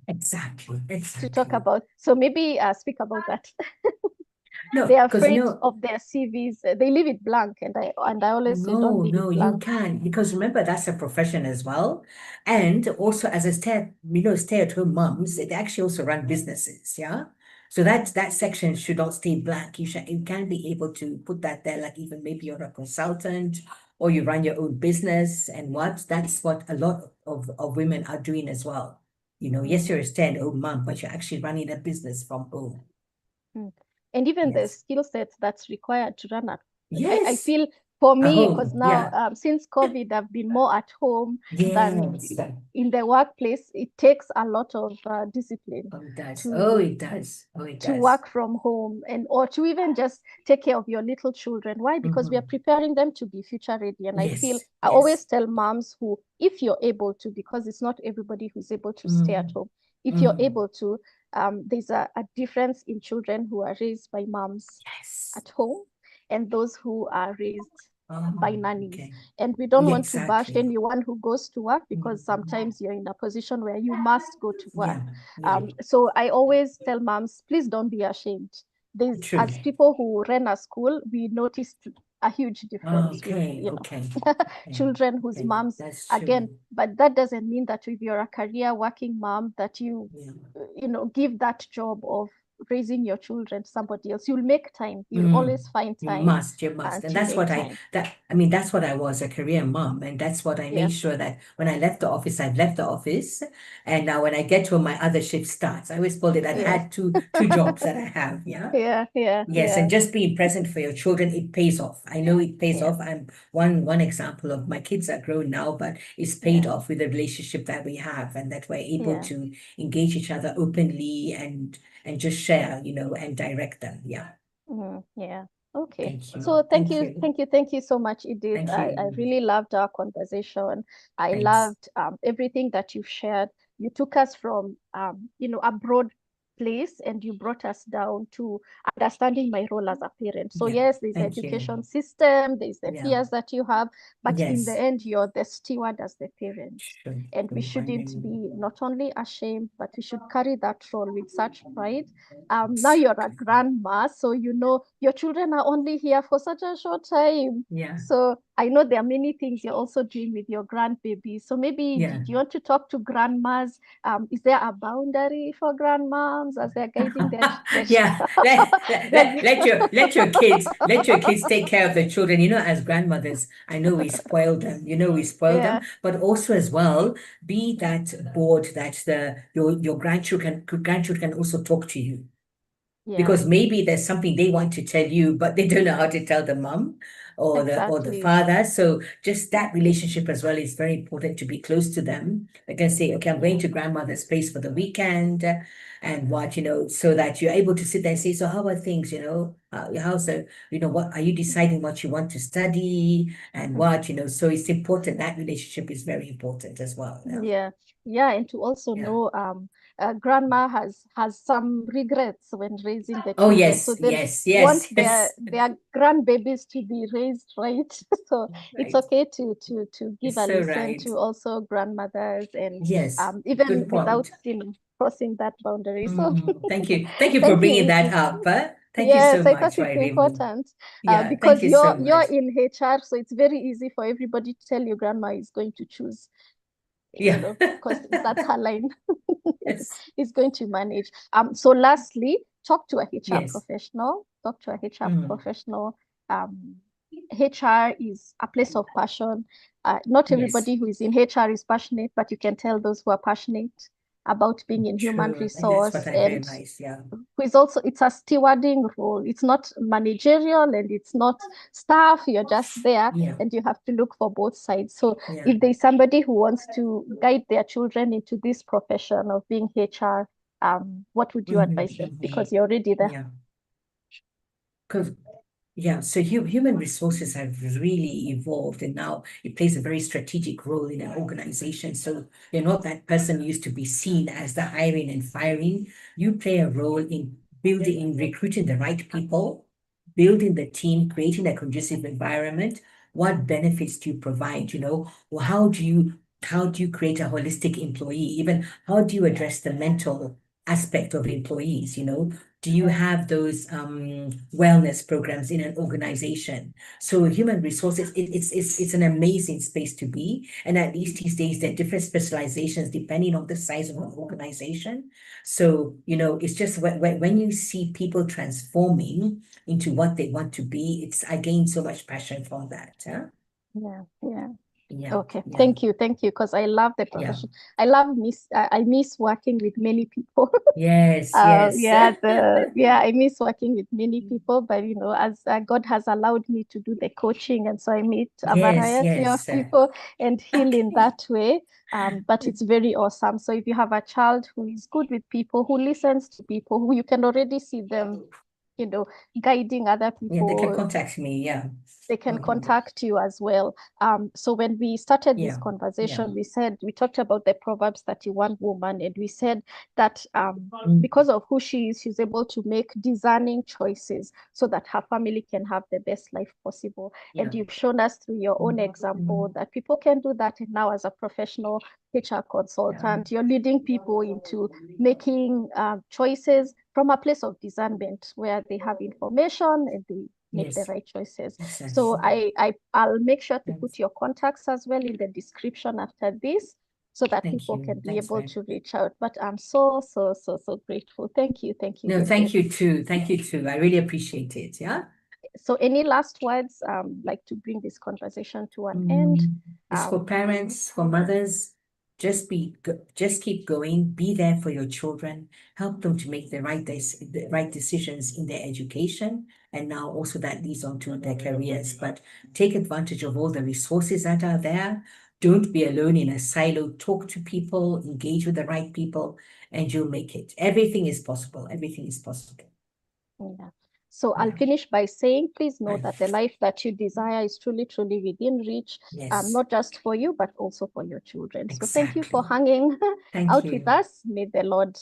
Speaker 2: Exactly.
Speaker 1: to talk
Speaker 2: Exactly.
Speaker 1: about. So maybe speak about that.
Speaker 2: No,
Speaker 1: They're
Speaker 2: because
Speaker 1: afraid of their CVs. They leave it blank, and I always say don't
Speaker 2: no,
Speaker 1: leave it
Speaker 2: no, you
Speaker 1: blank.
Speaker 2: can, because remember that's a profession as well. And also as a stay-at-home moms, they actually also run businesses, yeah. So that section should not stay blank. You can be able to put that there, like even maybe you're a consultant or you run your own business and what that's what a lot of women are doing as well. Yes,
Speaker 1: Mm.
Speaker 2: you're a stay-at-home mom, but you're actually running a business from home.
Speaker 1: Mm. And even the
Speaker 2: Yes.
Speaker 1: skill sets that's required to run at, I
Speaker 2: Yes.
Speaker 1: feel for
Speaker 2: A
Speaker 1: me, because
Speaker 2: home.
Speaker 1: now
Speaker 2: Yeah.
Speaker 1: since COVID, I've been more at home than
Speaker 2: Yes.
Speaker 1: in the workplace. It takes a lot of discipline
Speaker 2: Oh, it does. Oh,
Speaker 1: to
Speaker 2: it does. Oh, it
Speaker 1: to
Speaker 2: does.
Speaker 1: work from home, and or to even just take care of your little children. Why? Because we are
Speaker 2: Mhm.
Speaker 1: preparing them to be future ready. And I feel
Speaker 2: Yes,
Speaker 1: I always
Speaker 2: yes.
Speaker 1: tell moms who, if you're able to, because it's not everybody who's able to stay at
Speaker 2: Mm,
Speaker 1: home, if you're
Speaker 2: mm,
Speaker 1: able to, there's a difference in children who are raised by moms
Speaker 2: Yes.
Speaker 1: at home and those who are raised by nannies.
Speaker 2: Okay.
Speaker 1: And we don't
Speaker 2: Yeah,
Speaker 1: want to bash
Speaker 2: exactly.
Speaker 1: anyone who goes to work, because sometimes you're in a position where you must go to work.
Speaker 2: Yeah.
Speaker 1: So I always tell moms, please don't be ashamed. There's,
Speaker 2: True.
Speaker 1: as people who ran a school, we noticed a huge difference with,
Speaker 2: Okay.
Speaker 1: children whose moms,
Speaker 2: That's
Speaker 1: again,
Speaker 2: true.
Speaker 1: but that doesn't mean that if you're a career working mom, that you, give that job of raising your children to somebody else. You'll make time. You'll always find
Speaker 2: You
Speaker 1: time
Speaker 2: must. And
Speaker 1: to
Speaker 2: that's
Speaker 1: make
Speaker 2: what
Speaker 1: time.
Speaker 2: that's what I was, a career mom. And that's what I
Speaker 1: Yeah.
Speaker 2: made sure that when I left the office, I've left the office. And now when I get to my other shift starts, I always called it, I've
Speaker 1: Yeah.
Speaker 2: had two jobs that I have. Yeah. Yes,
Speaker 1: Yeah.
Speaker 2: and just being present for your children, it pays off. I know it pays
Speaker 1: Yeah.
Speaker 2: off. I'm one example of, my kids are grown now, but it's paid
Speaker 1: Yeah.
Speaker 2: off with the relationship that we have, and that we're able
Speaker 1: Yeah.
Speaker 2: to engage each other openly and just share, and direct them. Yeah.
Speaker 1: Yeah. Okay.
Speaker 2: Thank you.
Speaker 1: So
Speaker 2: Thank you.
Speaker 1: thank you so much, Edith.
Speaker 2: Thank
Speaker 1: I
Speaker 2: you.
Speaker 1: really loved our conversation. I
Speaker 2: Thanks.
Speaker 1: loved everything that you've shared. You took us from a broad place, and you brought us down to understanding my role as a parent. So
Speaker 2: Yeah.
Speaker 1: yes, there's the
Speaker 2: Thank you.
Speaker 1: education system, there's the
Speaker 2: Yeah.
Speaker 1: peers that you have, but in the
Speaker 2: Yes.
Speaker 1: end, you're the steward as the parent.
Speaker 2: Sure.
Speaker 1: And we shouldn't be not only ashamed, but we should carry that role with such pride. Now you're a grandma, so you know your children are only here for such a short time.
Speaker 2: Yeah.
Speaker 1: So I know there are many things you're also doing with your grandbaby. So maybe
Speaker 2: Yeah.
Speaker 1: do you want to talk to grandmas? Is there a boundary for grandmoms as they're guiding their
Speaker 2: Yeah. Let your kids take care of the children. As grandmothers, I know we spoil them. We spoil them,
Speaker 1: Yeah,
Speaker 2: but also as well be that board that your grandchildren can also talk to you,
Speaker 1: yeah,
Speaker 2: because maybe there's something they want to tell you, but they don't know how to tell the mom or the
Speaker 1: exactly.
Speaker 2: father. So just that relationship as well is very important, to be close to them. They can say, okay, I'm going
Speaker 1: Yeah.
Speaker 2: to grandmother's place for the weekend, and what, so that you're able to sit there and say, so how are things, how's the, what are you deciding what you want to study and what, so it's important. That relationship is very important as well. Yeah.
Speaker 1: Yeah, yeah, and to also
Speaker 2: Yeah.
Speaker 1: know, grandma has some regrets when raising the
Speaker 2: Oh,
Speaker 1: children, so
Speaker 2: yes,
Speaker 1: they
Speaker 2: yes,
Speaker 1: want
Speaker 2: yes, yes.
Speaker 1: their grandbabies to be raised right. So it's
Speaker 2: Right.
Speaker 1: okay to give
Speaker 2: It's
Speaker 1: a
Speaker 2: so
Speaker 1: listen
Speaker 2: right.
Speaker 1: to also grandmothers, and
Speaker 2: Yes,
Speaker 1: even
Speaker 2: good
Speaker 1: without
Speaker 2: point.
Speaker 1: crossing that boundary. So
Speaker 2: Thank you. Thank you for
Speaker 1: thank you,
Speaker 2: bringing that
Speaker 1: Edith.
Speaker 2: up. Thank you so
Speaker 1: Yes, I thought
Speaker 2: much,
Speaker 1: it's
Speaker 2: Wairimu.
Speaker 1: important,
Speaker 2: Yeah, thank
Speaker 1: because
Speaker 2: you so
Speaker 1: you're
Speaker 2: much.
Speaker 1: in HR, so it's very easy for everybody to tell you grandma is going to choose,
Speaker 2: Yeah.
Speaker 1: because that's her line.
Speaker 2: Yes.
Speaker 1: Is going to manage. So lastly, talk to a HR
Speaker 2: Yes.
Speaker 1: professional. Talk to a HR
Speaker 2: Mm.
Speaker 1: professional. HR is a place of passion. Not
Speaker 2: Yes.
Speaker 1: everybody who is in HR is passionate, but you can tell those who are passionate about being in human
Speaker 2: True. And that's what
Speaker 1: resource,
Speaker 2: I
Speaker 1: and
Speaker 2: realized. Yeah.
Speaker 1: who is also, it's a stewarding role. It's not managerial and it's not staff. You're just there,
Speaker 2: Yeah.
Speaker 1: and you have to look for both sides. So
Speaker 2: Yeah.
Speaker 1: if there's somebody who wants to guide their children into this profession of being HR, what would you advise them? Because you're already there.
Speaker 2: Yeah. Because yeah, so human resources have really evolved, and now it plays a very strategic role in an organization. So you're not that person who used to be seen as the hiring and firing. You play a role in recruiting the right people, building the team, creating a conducive environment. What benefits do you provide? Or how do you create a holistic employee? Even how do you address the mental aspect of employees? Do you have those wellness programs in an organization? So human resources, it's an amazing space to be. And at least these days, there are different specializations depending on the size of an organization. So, it's just when you see people transforming into what they want to be, I gain so much passion from that. Huh?
Speaker 1: Yeah, yeah.
Speaker 2: Yeah,
Speaker 1: Okay,
Speaker 2: yeah,
Speaker 1: thank you, because I love the
Speaker 2: yeah.
Speaker 1: profession. I miss working with many people.
Speaker 2: Yes, yes.
Speaker 1: I miss working with many people, but as God has allowed me to do the coaching, and so I meet a
Speaker 2: Yes,
Speaker 1: variety of
Speaker 2: yes.
Speaker 1: people and heal in that way. But it's very awesome. So if you have a child who is good with people, who listens to people, who you can already see them guiding other
Speaker 2: Yeah, they can
Speaker 1: people,
Speaker 2: contact me. Yeah.
Speaker 1: they can contact you as well. So when we started this
Speaker 2: Yeah.
Speaker 1: conversation,
Speaker 2: Yeah.
Speaker 1: we talked about the Proverbs 31 woman, and we said that because of who she is, she's able to make discerning choices so that her family can have the best life possible.
Speaker 2: Yeah.
Speaker 1: And you've shown us through your own example that people can do that. And now, as a professional HR consultant, you're leading people into making choices from a place of discernment where they have information and they make the
Speaker 2: Yes.
Speaker 1: right choices.
Speaker 2: Exactly.
Speaker 1: So I'll make sure to put your contacts as well in the description after this so that
Speaker 2: Thank
Speaker 1: people
Speaker 2: you.
Speaker 1: can be
Speaker 2: Thanks,
Speaker 1: able
Speaker 2: man.
Speaker 1: to reach out. But I'm so grateful. Thank you. Thank you.
Speaker 2: No, thank you too. Thank you too. I really appreciate it. Yeah.
Speaker 1: So any last words, like to bring this conversation to an end?
Speaker 2: It's for parents, for mothers. Just keep going. Be there for your children. Help them to make the right decisions in their education, and now also that leads on to their careers. But take advantage of all the resources that are there. Don't be alone in a silo. Talk to people, engage with the right people, and you'll make it. Everything is possible. Everything is possible.
Speaker 1: Yeah. So I'll
Speaker 2: Yeah.
Speaker 1: finish by saying, please know
Speaker 2: Right.
Speaker 1: that the life that you desire is truly, truly within reach,
Speaker 2: Yes.
Speaker 1: not just for you, but also for your children. So thank you for
Speaker 2: Exactly.
Speaker 1: hanging
Speaker 2: Thank
Speaker 1: out with
Speaker 2: you.
Speaker 1: us. May the Lord